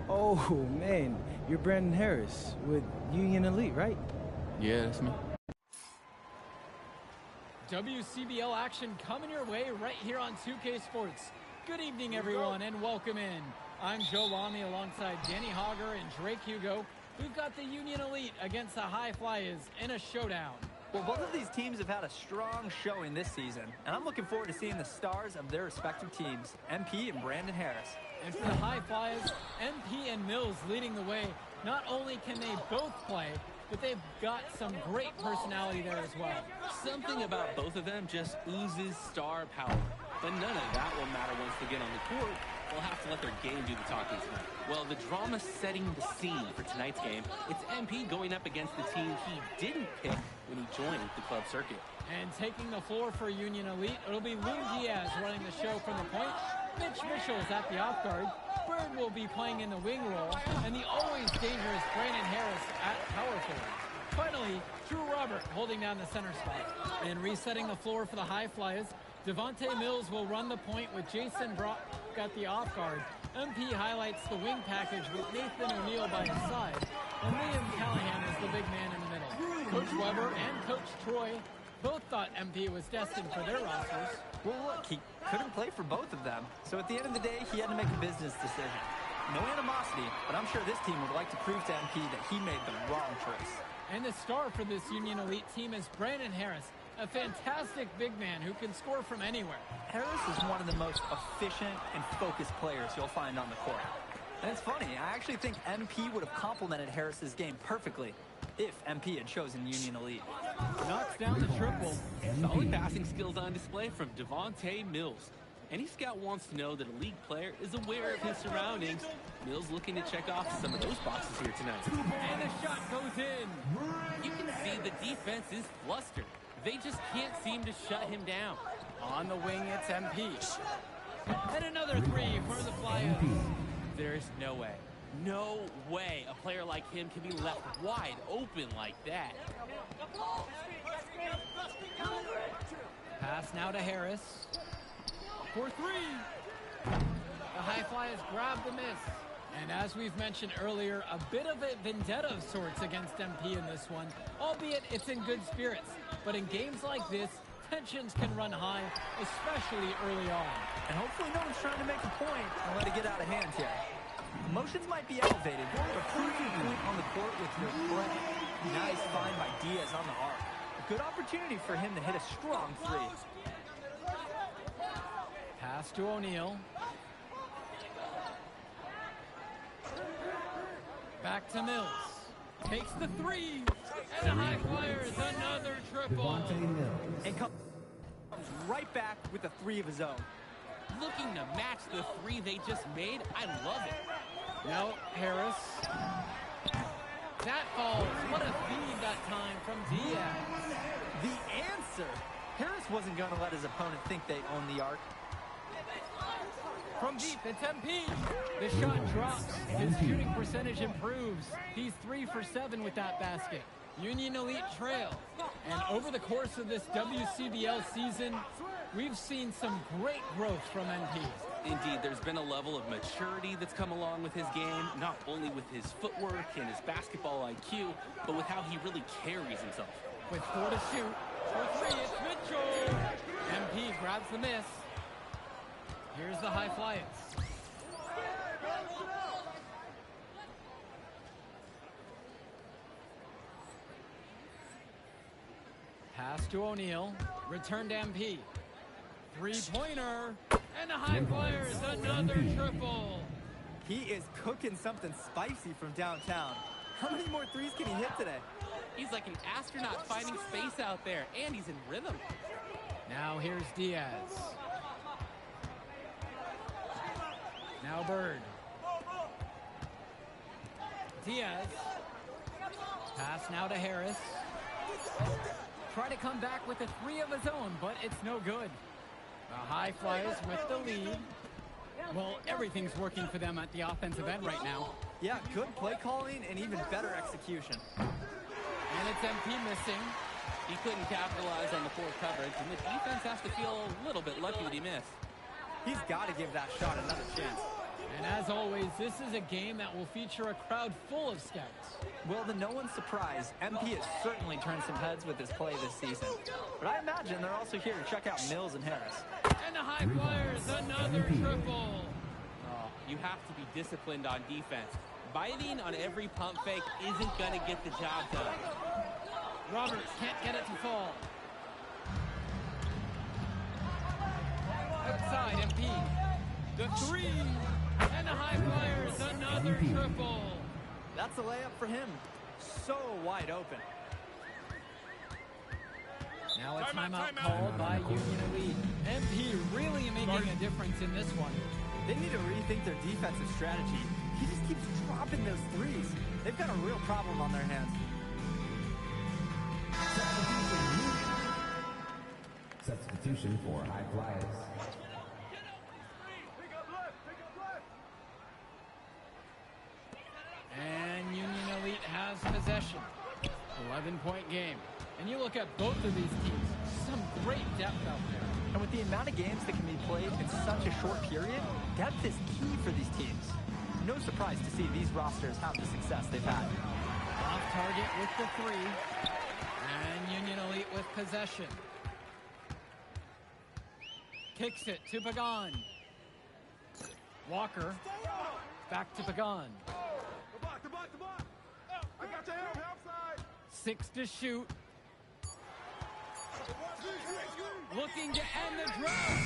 Oh, man, you're Brandon Harris with Union Elite, right? Yeah, that's me. WCBL action coming your way right here on 2K Sports. Good evening, everyone, and welcome in. I'm Joe Lamy alongside Danny Hogger and Drake Hugo. We've got the Union Elite against the High Flyers in a showdown. Well, both of these teams have had a strong showing this season, and I'm looking forward to seeing the stars of their respective teams, MP and Brandon Harris. And for the High Flyers, MP and Mills leading the way. Not only can they both play, but they've got some great personality there as well. Something about both of them just oozes star power. But none of that will matter once they get on the court. They'll have to let their game do the talking tonight. Well, the drama setting the scene for tonight's game, it's MP going up against the team he didn't pick when he joined the club circuit. And taking the floor for Union Elite, it'll be Lou Diaz running the show from the point. Mitch Mitchell is at the off guard. Bird will be playing in the wing role. And the always dangerous Brandon Harris at power forward. Finally, Drew Robert holding down the center spot. And resetting the floor for the High Flyers, Devontae Mills will run the point with Jason got the off guard. MP highlights the wing package with Nathan O'Neal by his side, and Liam Callahan is the big man in the middle. Coach Weber and Coach Troy both thought MP was destined for their rosters. Well, look, he couldn't play for both of them. So at the end of the day, he had to make a business decision. No animosity, but I'm sure this team would like to prove to MP that he made the wrong choice. And the star for this Union Elite team is Brandon Harris, a fantastic big man who can score from anywhere. Harris is one of the most efficient and focused players you'll find on the court. And it's funny, I actually think MP would have complemented Harris's game perfectly if MP had chosen Union Elite. Knocks down the triple. Solid passing skills on display from Devontae Mills. Any scout wants to know that a league player is aware of his surroundings. Mills looking to check off some of those boxes here tonight. And the shot goes in. You can see the defense is flustered. They just can't seem to shut him down. On the wing, it's MP. And another three for the Flyers. There's no way a player like him can be left wide open like that. Pass now to Harris. For three. The High Flyers grab the miss. And as we've mentioned earlier, a bit of a vendetta of sorts against MP in this one, albeit it's in good spirits. But in games like this, tensions can run high, especially early on. And hopefully no one's trying to make a point and let it get out of hand here. Emotions might be elevated, but proving a point on the court with your play. Nice find by Diaz on the arc. A good opportunity for him to hit a strong three. Pass to O'Neal. Back to Mills. Takes the three. And the High Flyers, another triple. And comes right back with a three of his own. Looking to match the three they just made. I love it. Now Harris. That falls. What a feed that time from Diaz. The answer. Harris wasn't going to let his opponent think they own the arc. From deep, it's MP. The shot drops. His shooting percentage improves. He's 3 for 7 with that basket. Union Elite trail. And over the course of this WCBL season, we've seen some great growth from MP. Indeed, there's been a level of maturity that's come along with his game, not only with his footwork and his basketball IQ, but with how he really carries himself. With 4 to shoot. For 3, it's Mitchell. MP grabs the miss. Here's the High Flyers. Pass to O'Neal. Return to MP. Three-pointer. And the High Flyers, another triple. He is cooking something spicy from downtown. How many more threes can he hit today? He's like an astronaut finding space out there, and he's in rhythm. Now here's Diaz. Now Bird. Diaz. Pass now to Harris. Try to come back with a three of his own, but it's no good. The High Flyers with the lead. Well, everything's working for them at the offensive end right now. Yeah, good play calling and even better execution. And it's MP missing. He couldn't capitalize on the poor coverage, and the defense has to feel a little bit lucky that he missed. He's got to give that shot another chance. And as always, this is a game that will feature a crowd full of scouts. Well, to no one's surprise, MP has certainly turned some heads with his play this season. But I imagine they're also here to check out Mills and Harris. And the High Flyers, another triple. Oh, you have to be disciplined on defense. Biting on every pump fake isn't going to get the job done. Roberts can't get it to fall. Outside, MP. The three. And the High Flyers, another triple. That's a layup for him. So wide open. Now a timeout called by Union Elite. MP really making a difference in this one. They need to rethink their defensive strategy. He just keeps dropping those threes. They've got a real problem on their hands. Substitution for High Flyers. And Union Elite has possession. 11-point game. And you look at both of these teams, some great depth out there. And with the amount of games that can be played in such a short period, depth is key for these teams. No surprise to see these rosters have the success they've had. Off target with the three. And Union Elite with possession. Kicks it to Pagan. Walker. Back to Pagan. 6 to shoot. Looking to end the drought.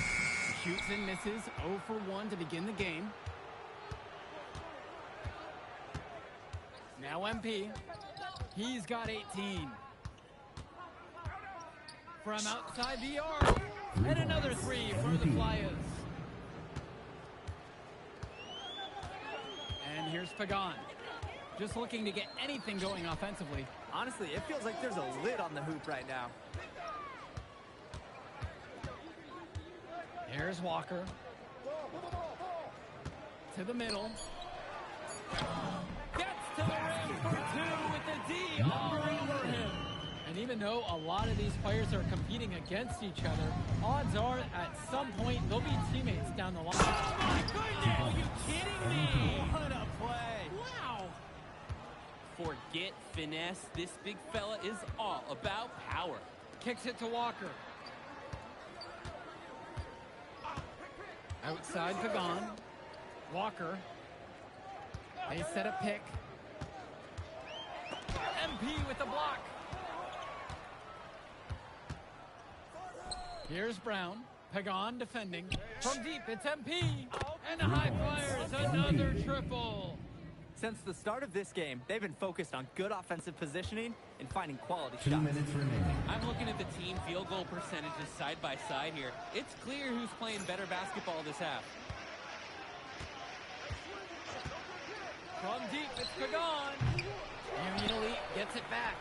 Shoots and misses. 0 for 1 to begin the game. Now MP. He's got 18. From outside the arc. And another 3 for the Flyers. And here's Pagan. Just looking to get anything going offensively. Honestly, it feels like there's a lid on the hoop right now. Here's Walker. To the middle. Gets to the rim for 2 with the D all over him. And even though a lot of these players are competing against each other, odds are at some point they'll be teammates down the line. Oh my goodness! Are you kidding me? What a play! Wow! Forget finesse. This big fella is all about power. Kicks it to Walker. Outside Pagan. Walker. They set a pick. MP with the block. Here's Brown. Pagan defending. From deep, it's MP. And the High Flyers, another triple. Since the start of this game, they've been focused on good offensive positioning and finding quality 2 shots. minutes remaining. I'm looking at the team field goal percentages side by side here. It's clear who's playing better basketball this half. From deep, it's Pagan. Union Elite gets it back.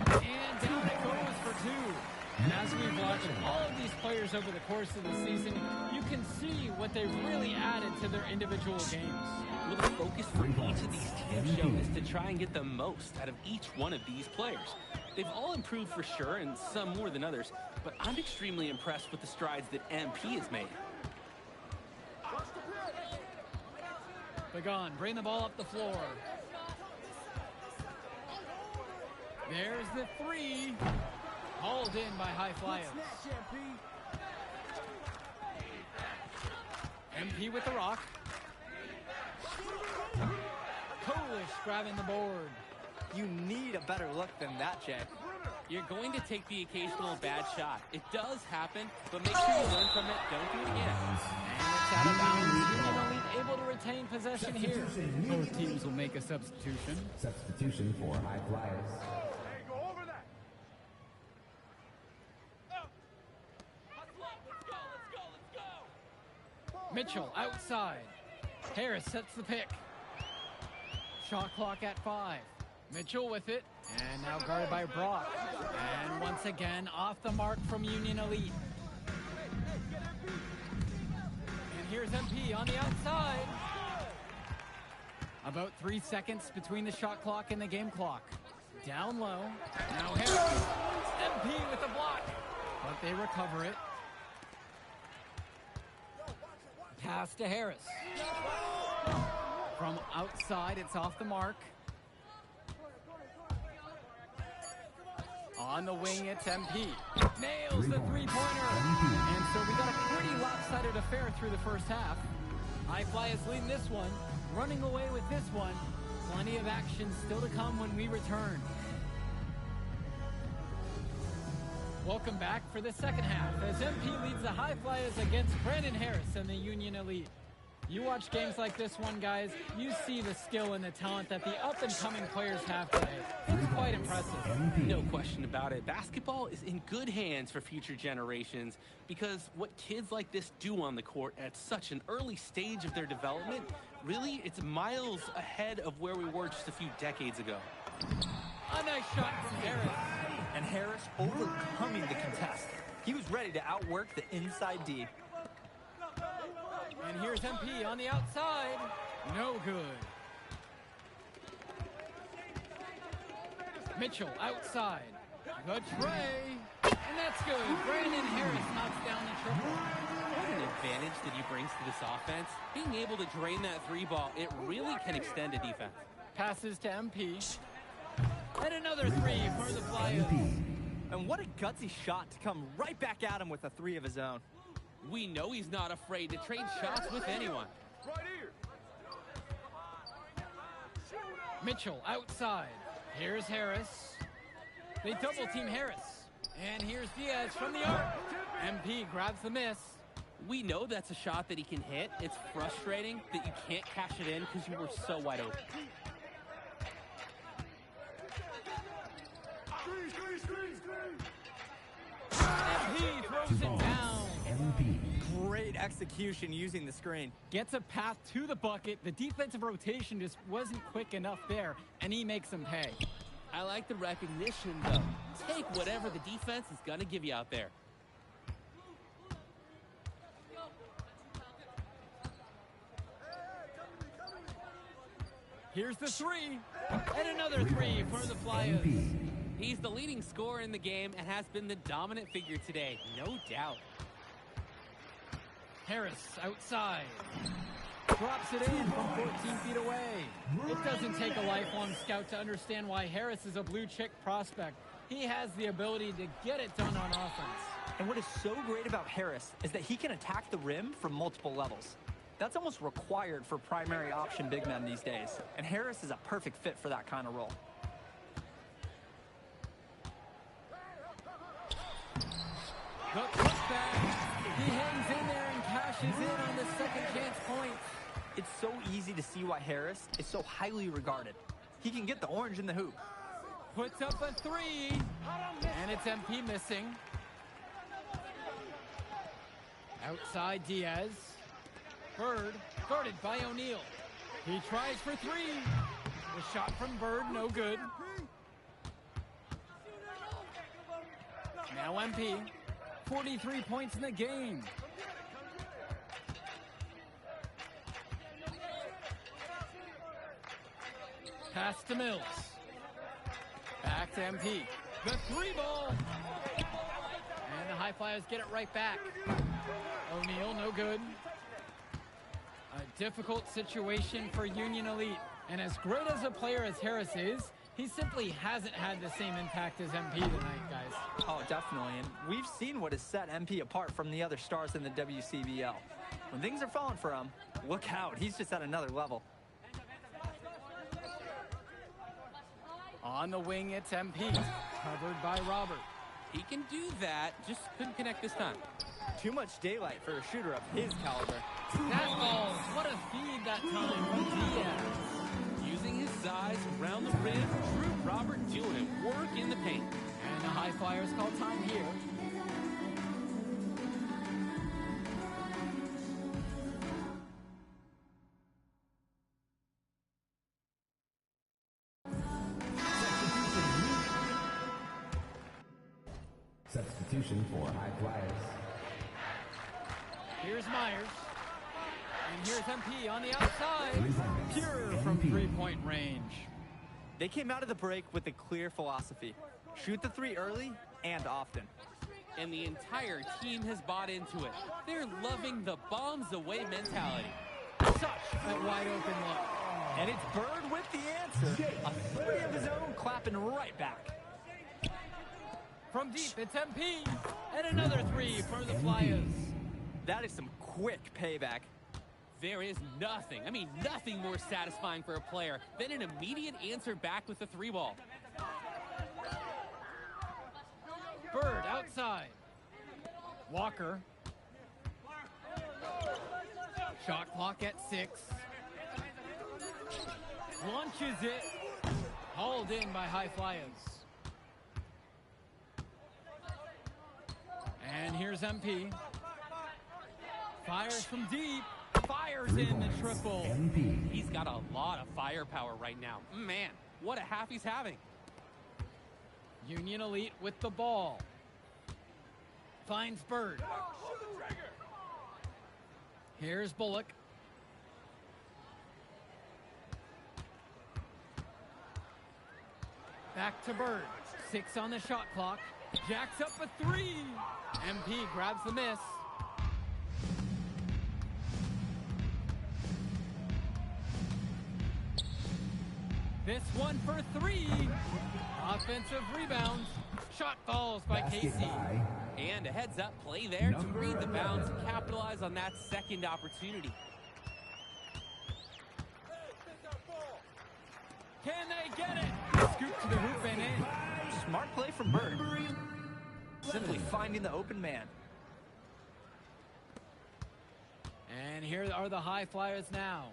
And down it goes for 2. And as we've watched all of these players over the course of the season, you can see what they've really added to their individual games. Well, the focus for each of these teams, Joe, is to try and get the most out of each one of these players. They've all improved for sure, and some more than others, but I'm extremely impressed with the strides that MP has made. Pagan, bring the ball up the floor. There's the 3. Hauled in by High Flyers. MP with the rock. Polish grabbing the board. You need a better look than that, Jay. You're going to take the occasional bad shot. It does happen, but make sure you learn from it. Don't do it again. And it's out of bounds. Union Elite able to retain possession here. Both teams will make a substitution. Substitution for High Flyers. Mitchell outside. Harris sets the pick. Shot clock at 5. Mitchell with it. And now guarded by Brock. And once again off the mark from Union Elite. And here's MP on the outside. About 3 seconds between the shot clock and the game clock. Down low. Now Harris. MP with the block. But they recover it. Pass to Harris. From outside, it's off the mark. On the wing, it's MP. Nails the three-pointer. And so we got a pretty lopsided affair through the first half. High Flyers leading this one, running away with this one. Plenty of action still to come when we return. Welcome back for the second half as MP leads the High Flyers against Brandon Harris and the Union Elite. You watch games like this one, guys, you see the skill and the talent that the up-and-coming players have today. It's quite impressive. No question about it. Basketball is in good hands for future generations because what kids like this do on the court at such an early stage of their development, really, it's miles ahead of where we were just a few decades ago. A nice shot from Harris. And Harris overcoming the contest. He was ready to outwork the inside D. And here's MP on the outside. No good. Mitchell outside. The tray, and that's good. Brandon Harris knocks down the triple. What an advantage that he brings to this offense. Being able to drain that three ball, it really can extend a defense. Passes to MP. And another three for the Flyers. And what a gutsy shot to come right back at him with a three of his own. We know he's not afraid to trade shots with anyone. Mitchell outside. Here's Harris. They double team Harris. And here's Diaz from the arc. MP grabs the miss. We know that's a shot that he can hit. It's frustrating that you can't cash it in because you were so wide open. MP throws it down. Great execution using the screen. Gets a path to the bucket. The defensive rotation just wasn't quick enough there, and he makes them pay. I like the recognition, though. Take whatever the defense is going to give you out there. Here's the three, and another three for the Flyers. He's the leading scorer in the game and has been the dominant figure today, no doubt. Harris outside. Drops it in from 14 feet away. It doesn't take a lifelong scout to understand why Harris is a blue-chip prospect. He has the ability to get it done on offense. And what is so great about Harris is that he can attack the rim from multiple levels. That's almost required for primary option big men these days. And Harris is a perfect fit for that kind of role. The putback. He hangs in there and cashes in on the second chance point. It's so easy to see why Harris is so highly regarded. He can get the orange in the hoop. Puts up a three. And it's MP missing. Outside Diaz. Bird, guarded by O'Neal. He tries for three. The shot from Bird, no good. Now MP, 43 points in the game. Pass to Mills. Back to MP. The three ball. And the High Flyers get it right back. O'Neal, no good. A difficult situation for Union Elite. And as great as a player as Harris is, he simply hasn't had the same impact as MP tonight, guys. Oh, definitely. And we've seen what has set MP apart from the other stars in the WCBL. When things are falling for him, look out. He's just at another level. On the wing, it's MP. Covered by Robert. He can do that, just couldn't connect this time. Too much daylight for a shooter of his caliber. That ball, what a feed that time from Diaz. Using his size around the rim, Drew Robert doing it, work in the paint. And the High Flyers call time here. Substitution for High Flyers. Here's Myers. And here's MP on the outside. Pure from three-point range. They came out of the break with a clear philosophy. Shoot the three early and often. And the entire team has bought into it. They're loving the bombs away mentality. Such a wide open look. And it's Bird with the answer. A three of his own clapping right back. From deep, it's MP. And another three for the Flyers. That is some quick payback. There is nothing, nothing more satisfying for a player than an immediate answer back with the three ball. Bird outside. Walker. Shot clock at 6. Launches it. Hauled in by High Flyers. And here's MP. Fires from deep. Fires in the triple. He's got a lot of firepower right now. Man, what a half he's having. Union Elite with the ball. Finds Bird. Here's Bullock. Back to Bird. 6 on the shot clock. Jacks up a 3. MP grabs the miss. This one for 3. Offensive rebound. Shot falls by Basket Casey. by And a heads up play there to Number read the bounds 11. and capitalize on that second opportunity. Can they get it? Scoop to the hoop and in. Smart play from Bird. Simply finding the open man. And here are the High Flyers now.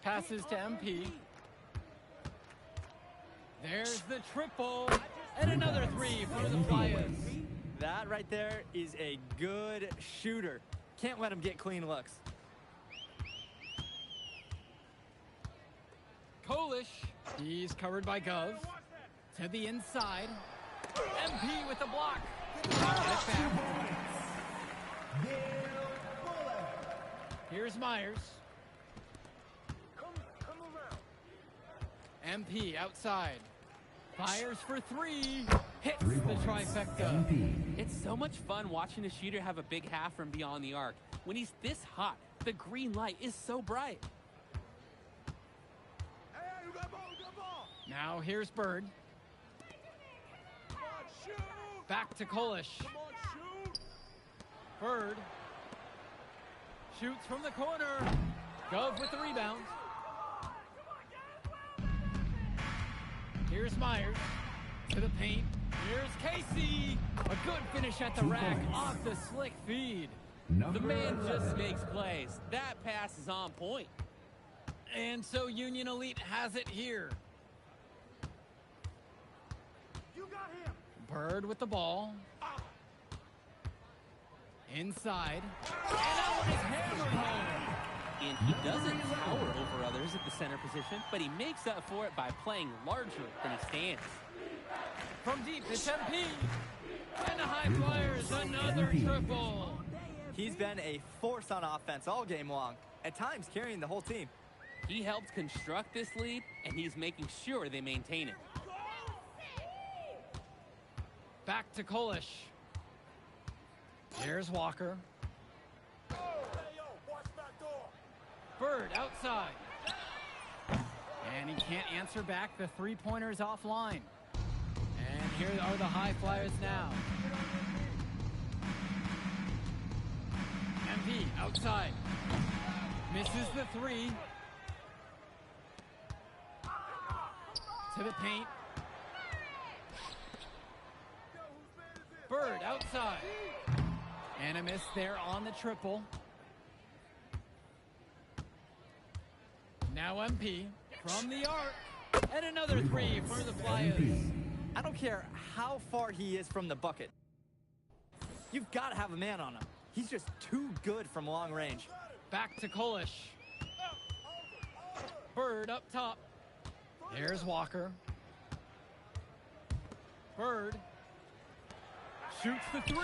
Passes to MP. There's the triple. And another 3 for the Flyers. That right there is a good shooter. Can't let him get clean looks. Kolish. He's covered by Gov. To the inside. MP with the block. Get it back. Here's Myers. MP outside. Fires for 3. Hits 3 the points. trifecta. MP. It's so much fun watching a shooter have a big half from beyond the arc. When he's this hot, the green light is so bright. Now here's Bird. Back to Kolish. Bird. Shoots from the corner. Gov with the rebound. Here's Myers. To the paint. Here's Casey. A good finish at the 2 rack points. off the slick feed. Number The man 11. just makes plays. That pass is on point. And so Union Elite has it here. Bird with the ball. Inside. And that one is hammered home. And he doesn't tower over others at the center position, but he makes up for it by playing larger than he stands. From deep, it's MP. And the High Flyers, another triple. He's been a force on offense all game long, at times carrying the whole team. He helped construct this lead, and he's making sure they maintain it. Back to Kolish. Here's Walker. Bird outside. And he can't answer back. The 3-pointer's offline. And here are the High Flyers now. MP outside. Misses the 3. To the paint. Bird outside. And a miss there on the triple. Now MP from the arc. And another 3 for the Flyers. I don't care how far he is from the bucket. You've got to have a man on him. He's just too good from long range. Back to Kolish. Bird up top. There's Walker. Bird. Shoots the 3.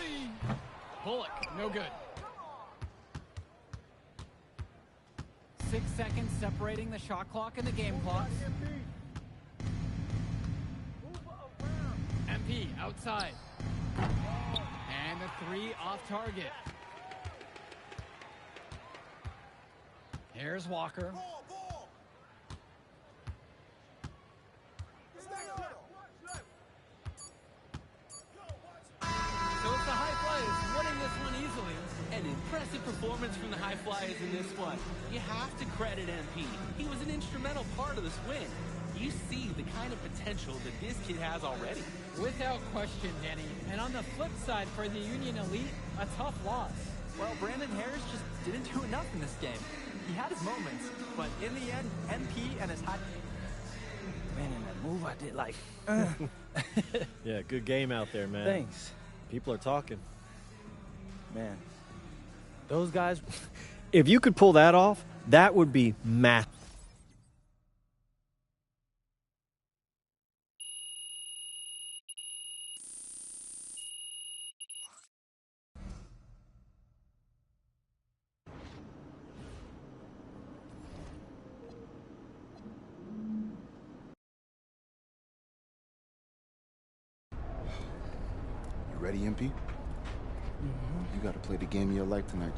Bullock, no good. 6 seconds separating the shot clock and the game clock. MP outside. And the 3 off target. Here's Walker. So it's the High Flyers winning this one easily. An impressive performance from the High Flyers in this one. You have to credit MP. He was an instrumental part of this win. You see the kind of potential that this kid has already. Without question, Danny. And on the flip side for the Union Elite, a tough loss. Well, Brandon Harris just didn't do enough in this game. He had his moments, but in the end, MP and his high... Man, in that move I did, like, Yeah, good game out there, man. thanks. People are talking. Man, those guys, If you could pull that off, that would be massive. ready, MP? You got to play the game of your life tonight.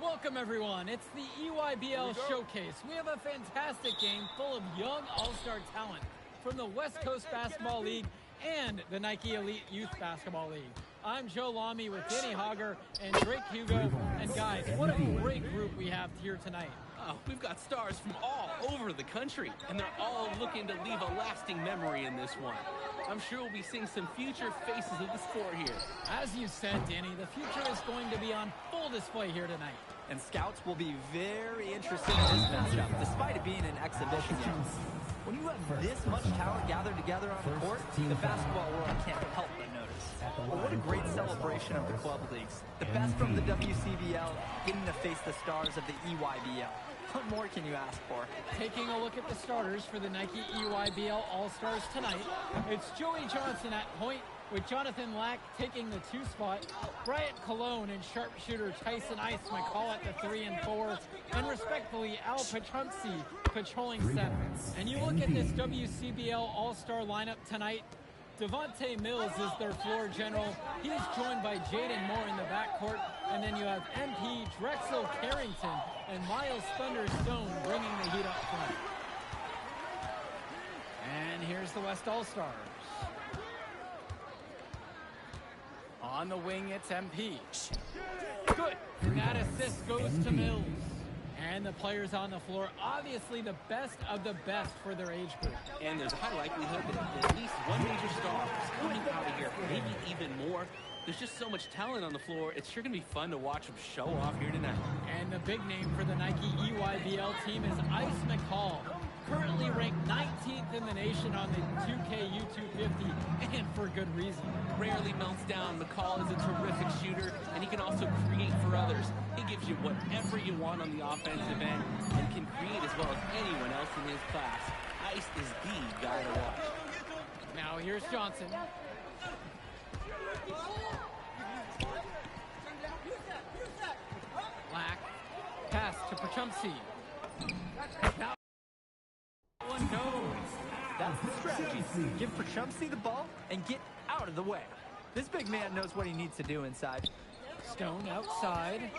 Welcome, everyone. It's the EYBL Showcase. We have a fantastic game full of young all-star talent from the West Coast Basketball League and the Nike Elite Youth Basketball League. I'm Joe Lamy with Danny Hogger and Drake Hugo. And guys, what a great group we have here tonight. Oh, we've got stars from all over the country, and they're all looking to leave a lasting memory in this one. I'm sure we'll be seeing some future faces of the sport here. As you said, Danny, the future is going to be on full display here tonight. And scouts will be very interested in this matchup, despite it being an exhibition game. When you have this much talent gathered together on the court, the basketball world can't help but notice. Well, what a great celebration of the club leagues. The best from the WCBL getting to face the stars of the EYBL. What more can you ask for? Taking a look at the starters for the Nike EYBL All-Stars tonight, it's Joey Johnson at point, with Jonathan Lack taking the 2 spot, Bryant Cologne and sharpshooter Tyson Ice McCall at the 3 and 4, and respectfully Al Petrumsky patrolling center. And you look at this WCBL All-Star lineup tonight, Devontae Mills is their floor general. He's joined by Jaden Moore in the backcourt, and then you have MP Drexel Carrington and Miles Thunderstone bringing the heat up front. And here's the West All-Stars. On the wing, it's MP. Good. And that assist goes to Mills. And the players on the floor, obviously the best of the best for their age group. And there's a high likelihood that at least one major star is coming out of here, maybe even more. There's just so much talent on the floor. It's sure going to be fun to watch them show off here tonight. And the big name for the Nike EYBL team is Ice McCall, currently ranked 19th in the nation on the 2K26, and for good reason. Rarely melts down. McCall is a terrific shooter, and he can also create for others. He gives you whatever you want on the offensive end and can create as well as anyone else in his class. Ice is the guy to watch. Now here's Johnson. Lack. Pass to Petrumsky. Now one goes. That's the strategy. Give Petrumsky the ball and get out of the way. This big man knows what he needs to do inside. Stone outside.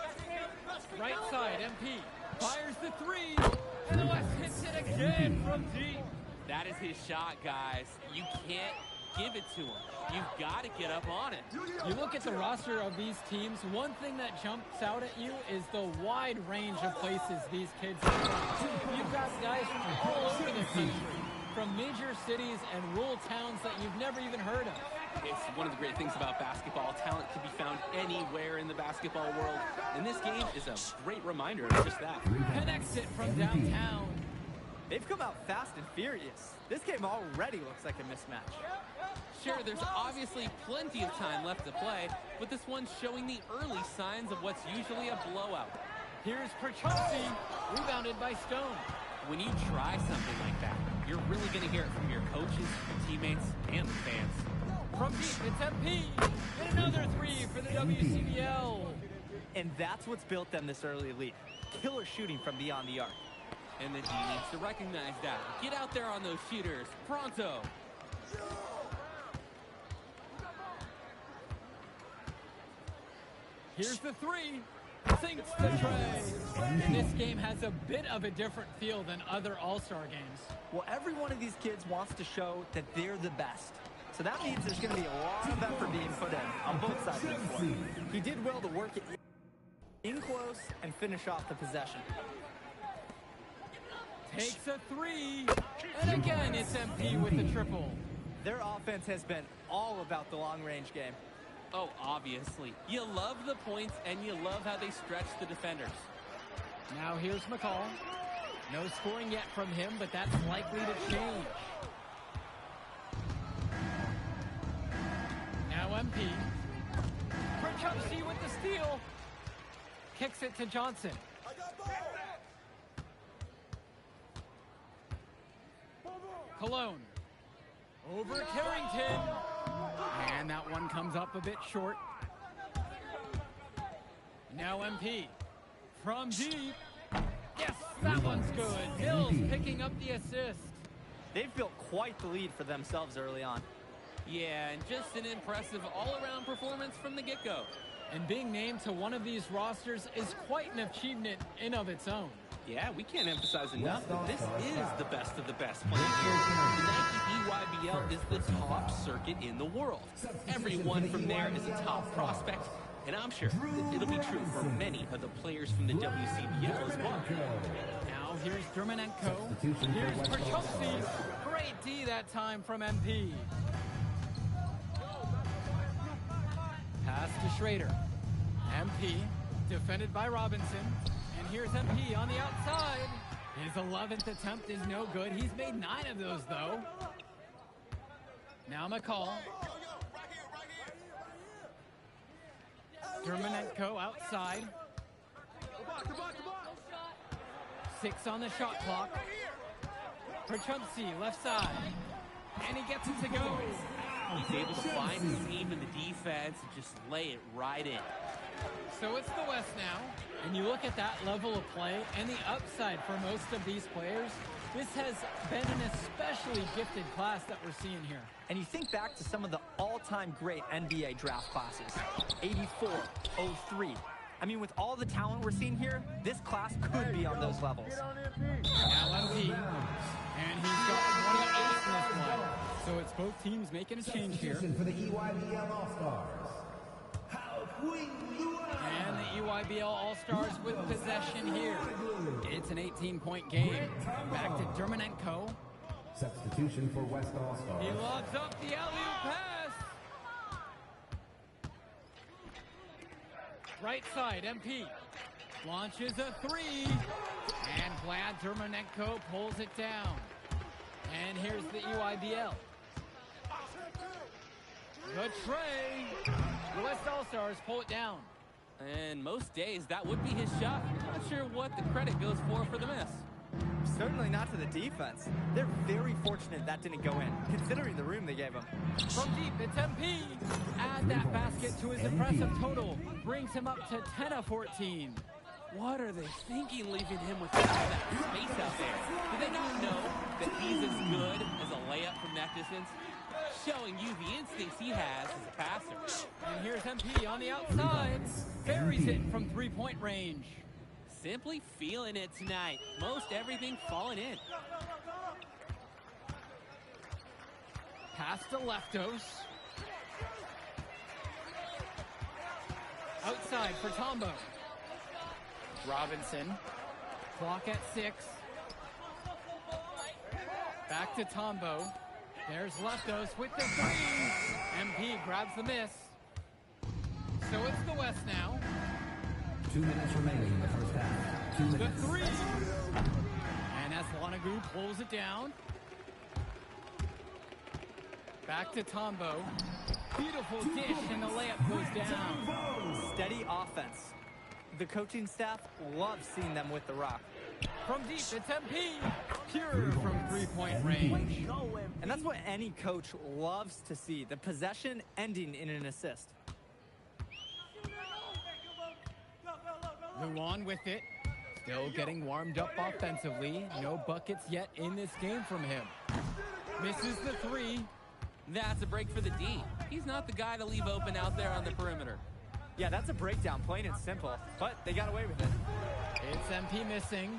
Right side, MP. Fires the 3. And the West hits it again from deep. That is his shot, guys. You can't give it to him. You've got to get up on it. You look at the roster of these teams, one thing that jumps out at you is the wide range of places these kids are from. You've got guys from all over the country, from major cities and rural towns that you've never even heard of. It's one of the great things about basketball. Talent can be found anywhere in the basketball world. And this game is a great reminder of just that. Connects it from downtown. They've come out fast and furious. This game already looks like a mismatch. Sure, there's obviously plenty of time left to play, but this one's showing the early signs of what's usually a blowout. Here's Petrumsky, rebounded by Stone. When you try something like that, you're really going to hear it from your coaches, your teammates, and the fans. From deep, it's MP. And another 3 for the WCBL. And that's what's built them this early lead. Killer shooting from beyond the arc. And the D needs to recognize that. Get out there on those shooters. Pronto. Here's the 3. Sinks the tray. And this game has a bit of a different feel than other All-Star games. Well, every one of these kids wants to show that they're the best. So that means there's going to be a lot of effort being put in on both sides of the floor. He did well to work it in close and finish off the possession. Takes a 3. And again, it's MP with the triple. Their offense has been all about the long-range game. Oh, obviously. You love the points, and you love how they stretch the defenders. Now here's McCall. No scoring yet from him, but that's likely to change. Now MP. Petrumsky with the steal. Kicks it to Johnson. Cologne. Over Carrington. And that one comes up a bit short. Now MP. From deep. Yes, that one's good. Mills picking up the assist. They've built quite the lead for themselves early on. Yeah, and just an impressive all-around performance from the get-go. And being named to one of these rosters is quite an achievement in of its own. Yeah, we can't emphasize enough that this is the best of the best playing here. The Nike EYBL is the top circuit in the world. Everyone from there is a top prospect, and I'm sure that it'll be true for many of the players from the WCBL as well. Now here's Dermonenko. Here's Perchowski. Great D that time from MP. Pass to Schrader. MP defended by Robinson. And here's MP on the outside. His 11th attempt is no good. He's made 9 of those, though. Now McCall. Dermonenko outside. 6 on the shot clock. Perchowski left side. And he gets it to go. He's able to find his seam in the defense and just lay it right in. So it's the West now, and you look at that level of play and the upside for most of these players. This has been an especially gifted class that we're seeing here. And you think back to some of the all-time great NBA draft classes, 84, 03. I mean, with all the talent we're seeing here, this class could be on those levels. Now MP, and he's got 28 in this one. So it's both teams making a change here. For the EYBL All-Stars. And the EYBL All-Stars with possession here. It's an 18-point game. Back to Dermonenko. Substitution for West All-Stars. He lobs up the alley-oop pass. Right side, MP. Launches a 3. And Vlad Dermonenko pulls it down. And here's the EYBL. The tray. The West All-Stars pull it down. And most days, that would be his shot. Not sure what the credit goes for the miss. Certainly not to the defense. They're very fortunate that didn't go in, considering the room they gave him. From deep, it's MP. Add that basket to his impressive total. Brings him up to 10 of 14. What are they thinking leaving him with all that space out there? Do they not know that he's as good as a layup from that distance? Showing you the instincts he has as a passer. And here's MP on the outside. Buries it from three-point range. Simply feeling it tonight. Most everything falling in. Pass to Leftos. Outside for Tombo. Robinson. Clock at 6. Back to Tombo. There's Leftos with the 3. MP grabs the miss. So it's the West now. 2 minutes remaining in the first half. 2 minutes. The 3. And Aslanagu pulls it down. Back to Tombo. Beautiful dish, and the layup goes down. Steady offense. The coaching staff loves seeing them with the rock. From deep, it's MP. Pure from three-point range. And that's what any coach loves to see, the possession ending in an assist. Luan with it. Still getting warmed up offensively. No buckets yet in this game from him. Misses the 3. That's a break for the D. He's not the guy to leave open out there on the perimeter. Yeah, that's a breakdown, plain and simple. But they got away with it. It's MP missing.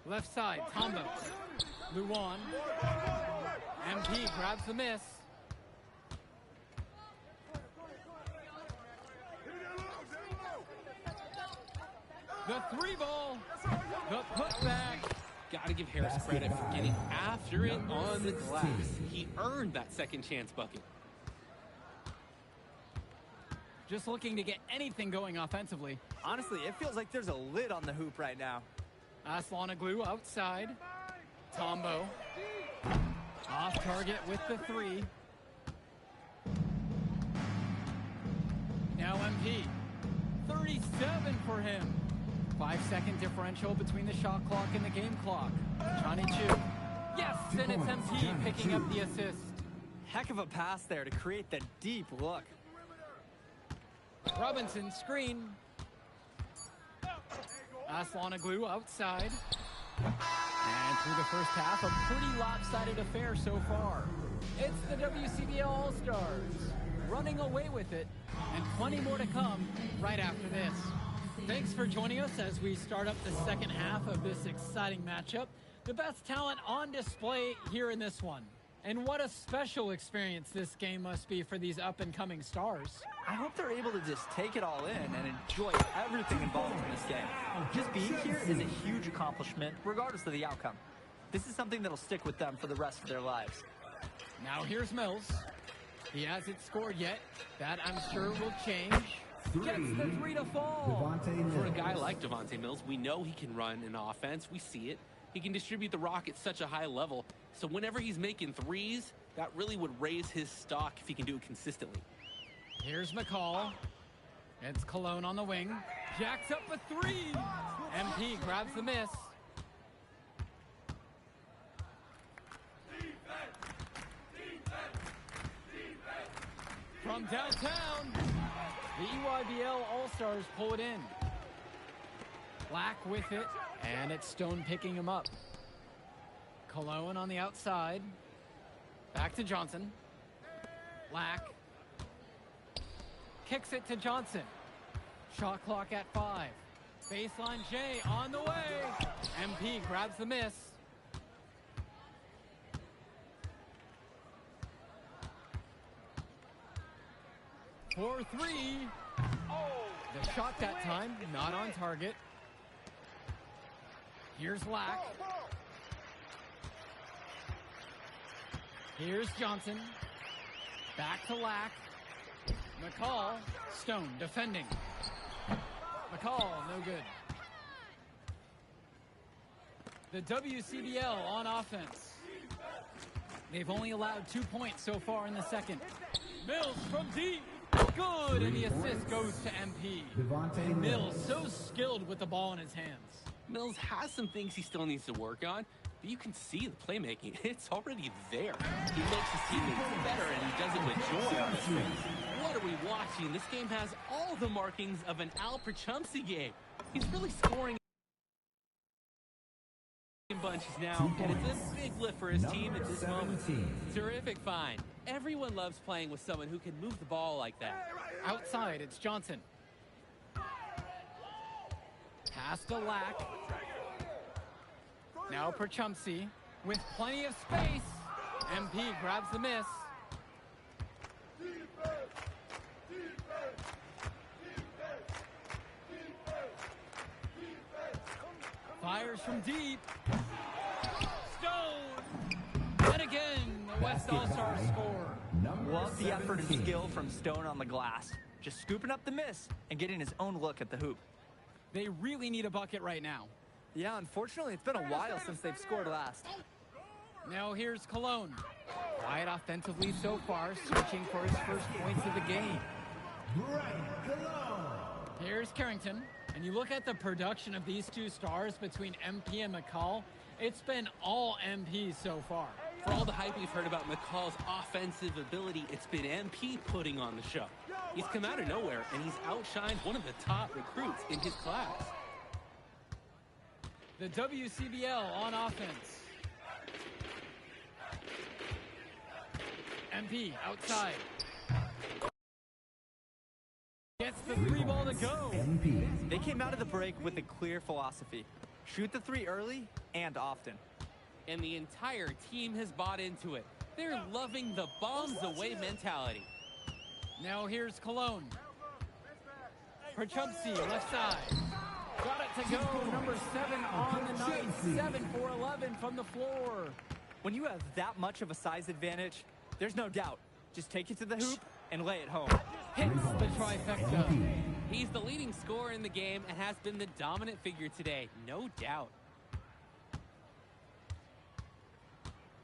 Left side, Tombo. Luan. MP grabs the miss. The 3 ball. The putback. Got to give Harris credit for getting after it on the glass. He earned that second chance bucket. Just looking to get anything going offensively. Honestly, it feels like there's a lid on the hoop right now. Aslanoglu outside. Tombo. Off target with the 3. Now MP. 37 for him. 5-second differential between the shot clock and the game clock. Johnny Chu. Yes, and it's MP picking up the assist. Heck of a pass there to create the deep look. Robinson screen. Aslanoglu outside. And through the first half, a pretty lopsided affair so far. It's the WCBL All-Stars running away with it, and plenty more to come right after this. Thanks for joining us as we start up the second half of this exciting matchup. The best talent on display here in this one. And what a special experience this game must be for these up-and-coming stars. I hope they're able to just take it all in and enjoy everything involved in this game. Just being here is a huge accomplishment, regardless of the outcome. This is something that'll stick with them for the rest of their lives. Now here's Mills. He hasn't scored yet. That, I'm sure, will change. Gets the three to fall. For a guy like Devontae Mills, we know he can run an offense. We see it. He can distribute the rock at such a high level. So whenever he's making threes, that really would raise his stock if he can do it consistently. Here's McCall. It's Cologne on the wing. Jacks up a three. MP grabs the miss. From downtown, the EYBL All-Stars pull it in. Black with it, and it's Stone picking him up. Cologne on the outside. Back to Johnson. Black. Kicks it to Johnson. Shot clock at 5. Baseline J on the way. MP grabs the miss. For three. The shot that time, not on target. Here's Lack. Here's Johnson. Back to Lack. McCall. Stone defending. McCall, no good. The WCBL on offense. They've only allowed 2 points so far in the second. Mills from deep. Good, and the assist goes to MP. And Mills so skilled with the ball in his hands. Mills has some things he still needs to work on, but you can see the playmaking. It's already there. He makes his teammates better, and he does it with joy on his face. What are we watching? This game has all the markings of an Al Perchumsey game. He's really scoring bunches now, and it's a big lift for his team at this moment. Terrific find. Everyone loves playing with someone who can move the ball like that. Outside, it's Johnson. Pass to Lack. Now Perchumsey with plenty of space. MP grabs the miss. Fires from deep. Stone. And again, the West All-Stars score. Love the effort and skill from Stone on the glass. Just scooping up the miss and getting his own look at the hoop. They really need a bucket right now. Yeah, unfortunately, it's been a while since they've scored last. Now here's Cologne. Quiet offensively so far, searching for his first points of the game. Here's Carrington. And you look at the production of these two stars between MP and McCall, it's been all MP so far. For all the hype we've heard about McCall's offensive ability, it's been MP putting on the show. He's come out of nowhere, and he's outshined one of the top recruits in his class. The WCBL on offense. MP outside. Gets the three ball to go. They came out of the break with a clear philosophy. Shoot the three early and often. And the entire team has bought into it. They're loving the bombs away mentality. Now here's Cologne. Perchumsey, left side. Got it to go. Number 7 on the night. 7 for 11 from the floor. When you have that much of a size advantage, there's no doubt. Just take it to the hoop and lay it home. Hits the trifecta. He's the leading scorer in the game and has been the dominant figure today, no doubt.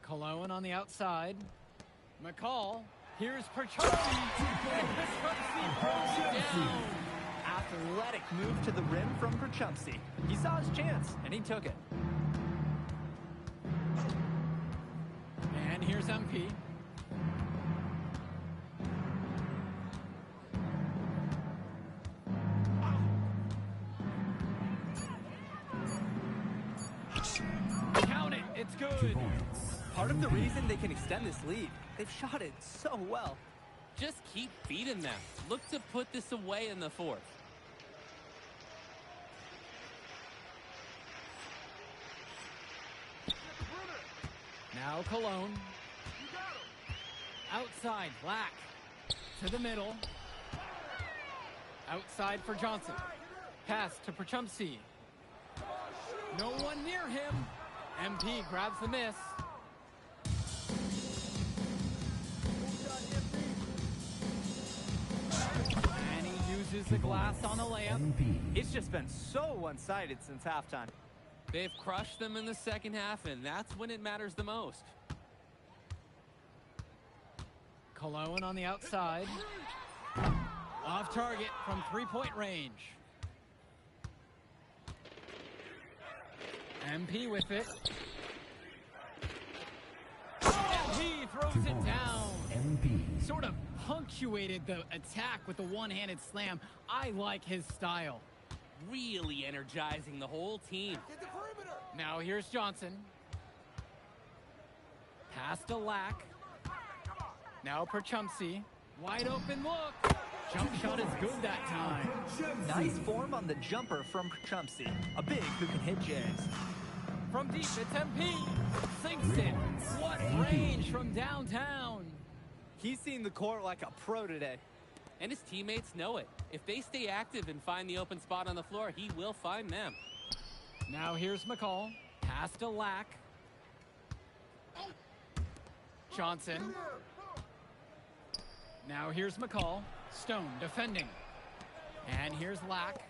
Cologne on the outside. McCall. Here's Perchumsey. And Perchumsey throws it down. Athletic move to the rim from Perchumsey. He saw his chance, and he took it. And here's MP. It's good. Part of the reason they can extend this lead, they've shot it so well. Just keep feeding them. Look to put this away in the fourth. Now Cologne. Outside, Black. To the middle. Outside for Johnson. Pass to Perchumsey. No one near him. MP grabs the miss. And he uses the glass on the layup. It's just been so one-sided since halftime. They've crushed them in the second half, and that's when it matters the most. Cologne on the outside. Off target from three-point range. MP with it. And he throws it down. Sort of punctuated the attack with the one-handed slam. I like his style. Really energizing the whole team. Now here's Johnson. Pass to Lack. Now Perchumsey. Wide open look. Jump shot is good that time. Nice form on the jumper from Perchumsey. A big who can hit Jays. From deep, it's MP. Sinks it. What range from downtown. He's seen the court like a pro today. And his teammates know it. If they stay active and find the open spot on the floor, he will find them. Now here's McCall. Pass to Lack. Johnson. Now here's McCall. Stone defending. And here's Lack.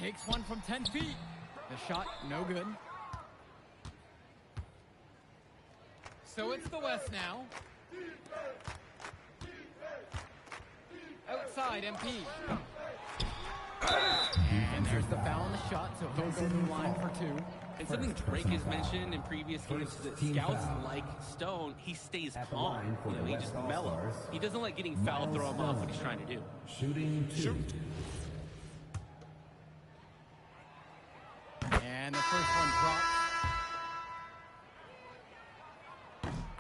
Takes one from 10 feet. The shot, no good. So it's the West now. Outside, MP. And there's the foul on the shot, so he'll go to the line for two. And something Drake has mentioned in previous games is that scouts like Stone, he stays calm. You know, he just mellow. He doesn't let getting fouled throw him off what he's trying to do. Shooting two. And the first one drops.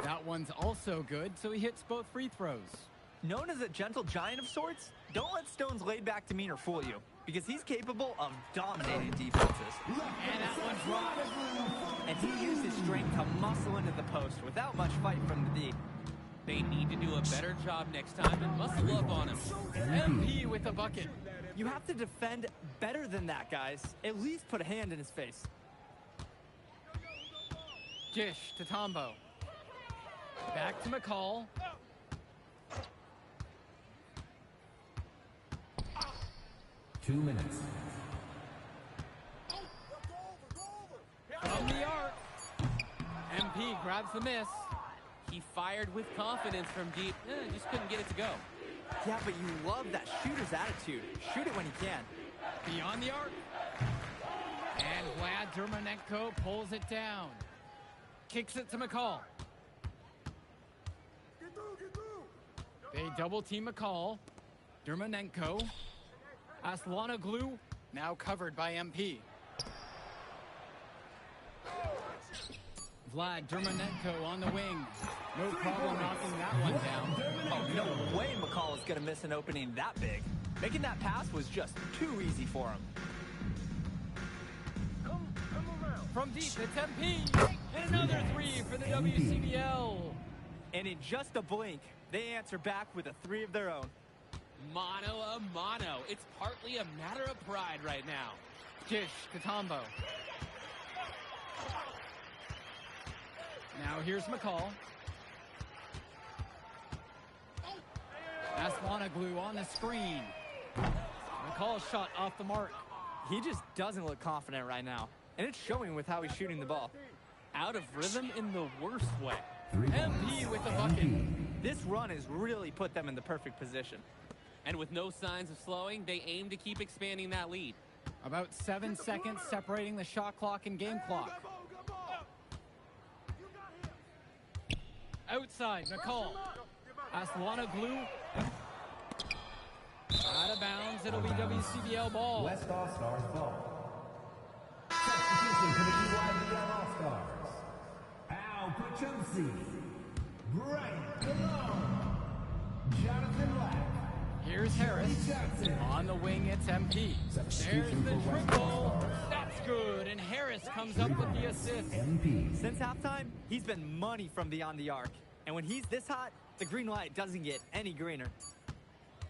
That one's also good, so he hits both free throws. Known as a gentle giant of sorts, don't let Stone's laid-back demeanor fool you, because he's capable of dominating defenses. And that one drops. And he used his strength to muscle into the post without much fight from the D. They need to do a better job next time and muscle up on him. MP with the bucket. You have to defend better than that, guys. At least put a hand in his face. Dish to Tombo. Back to McCall. Two minutes. From the arc. MP grabs the miss. He fired with confidence from deep. Just couldn't get it to go. Yeah, but you love that shooter's attitude. Shoot it when you can. Beyond the arc. And Vlad Dermonenko pulls it down. Kicks it to McCall. They double team McCall. Dermonenko. Aslanoglu now covered by MP. Vlad Dermonenko on the wing. No problem knocking that one down. Oh, no way McCall is going to miss an opening that big. Making that pass was just too easy for him. From deep, it's MP. And another three for the WCBL. And in just a blink, they answer back with a three of their own. Mano a mano. It's partly a matter of pride right now. Dish to Tombo. Now here's McCall. Aslanoglu on the screen. McCall's shot off the mark. He just doesn't look confident right now. And it's showing with how he's shooting the ball. Out of rhythm in the worst way. MP with the bucket. This run has really put them in the perfect position. And with no signs of slowing, they aim to keep expanding that lead. About 7 seconds separating the shot clock and game clock. Outside, McCall. Aslanoglu. Out of bounds, it'll be WCBL ball. West All-Stars ball. Competition for the EYBL All-Stars. Al Pachumsi, Brian Malone, Jonathan Black. Here's Harris. On the wing, it's MP. There's the triple. That's good. And Harris comes up with the assist. MP. Since halftime, he's been money from beyond the arc. And when he's this hot, the green light doesn't get any greener.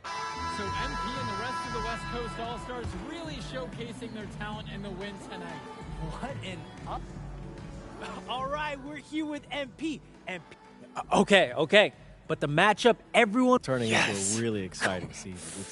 So MP and the rest of the West Coast All-Stars really showcasing their talent in the win tonight. What an up. All right, we're here with MP. Okay. But the matchup, everyone... Turning into a really exciting season.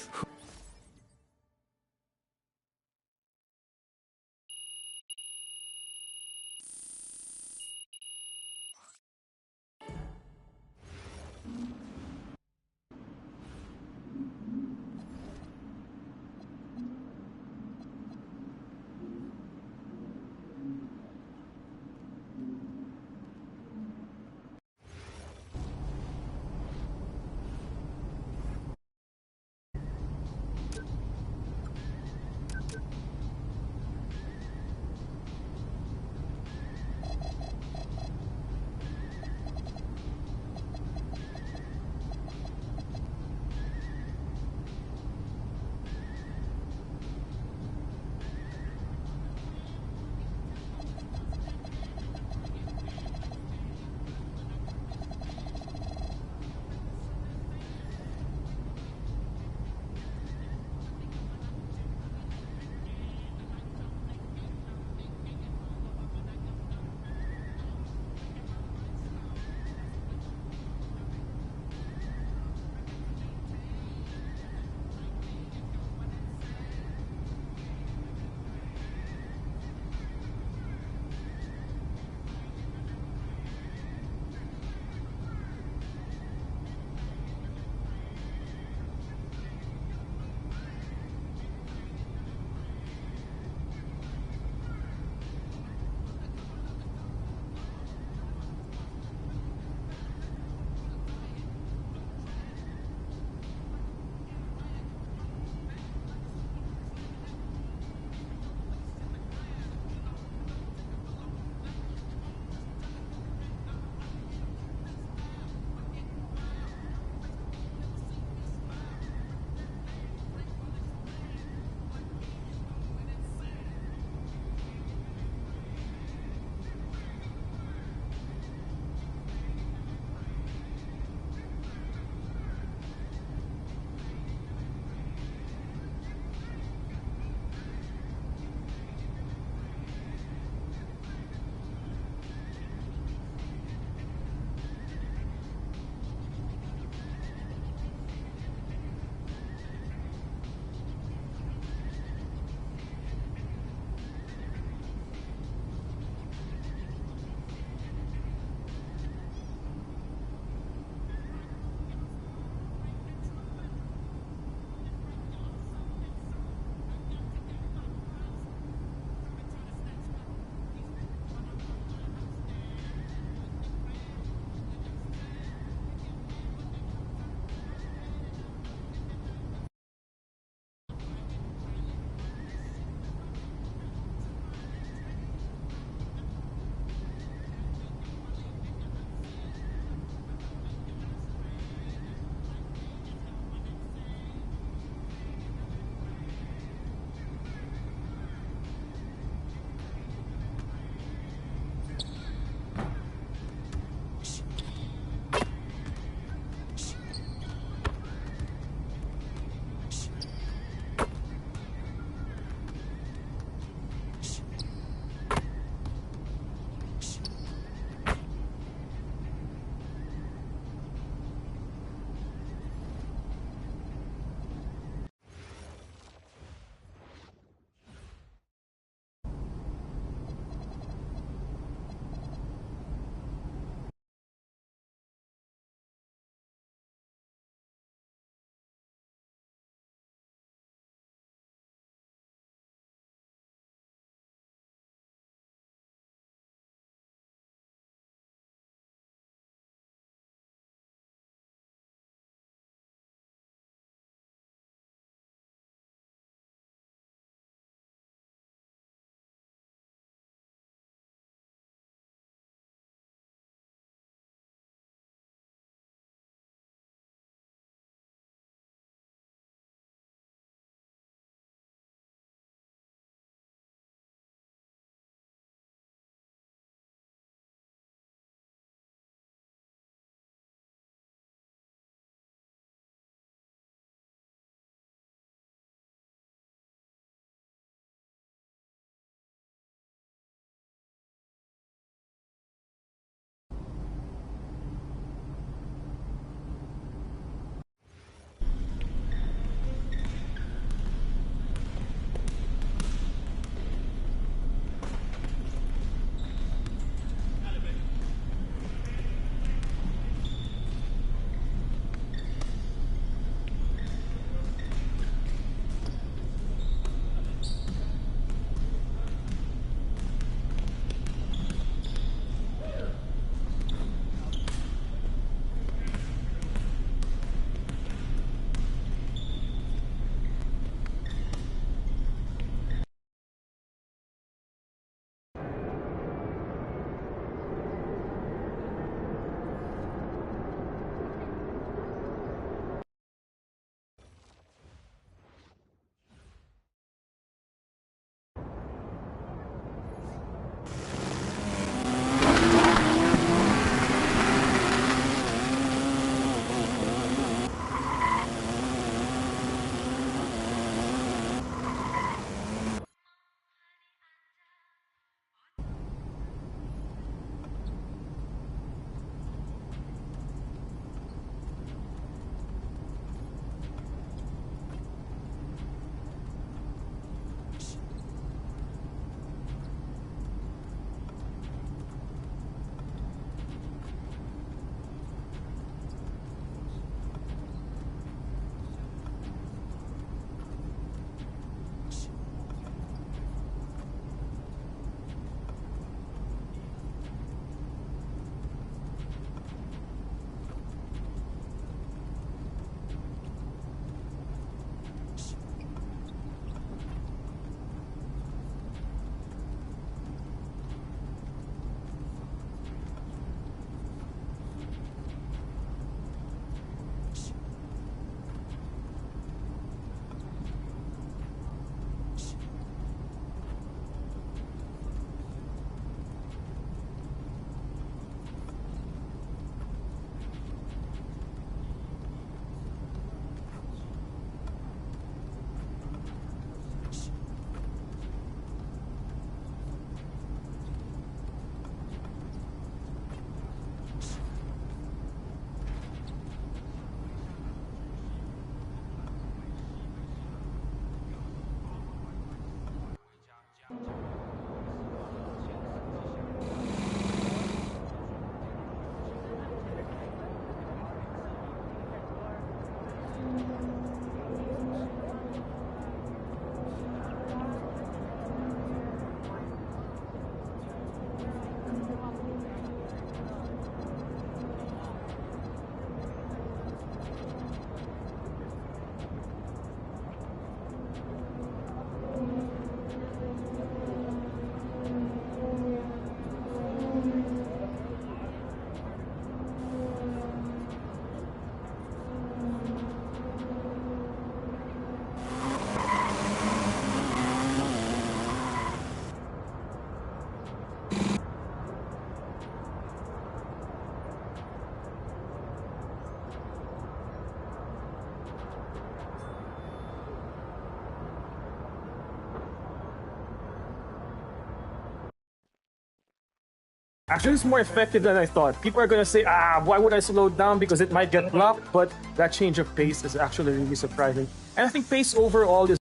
Actually, it's more effective than I thought. People are gonna say, why would I slow down because it might get blocked? But that change of pace is actually really surprising. And I think pace overall is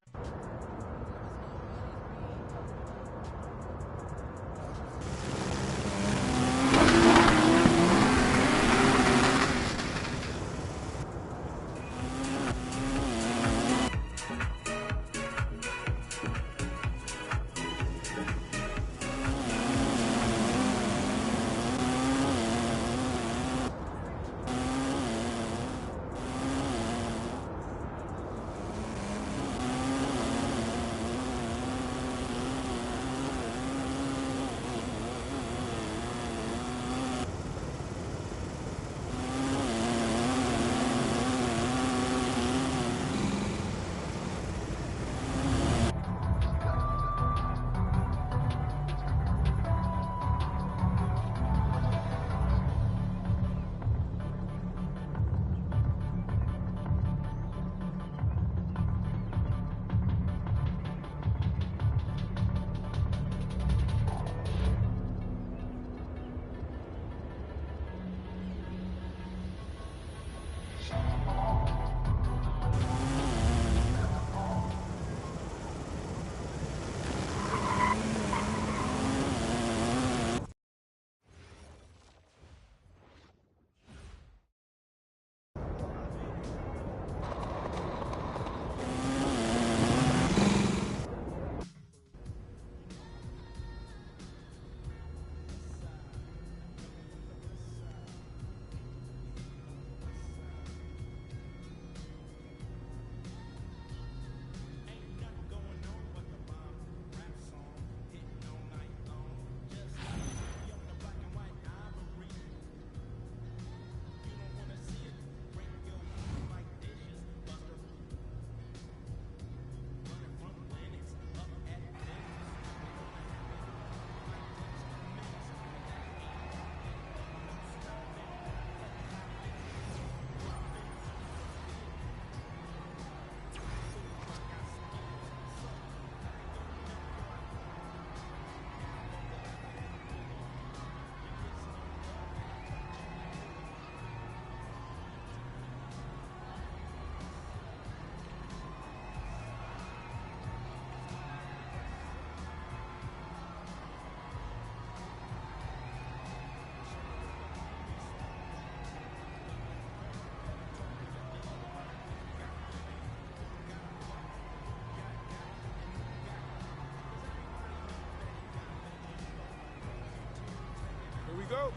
Here we go.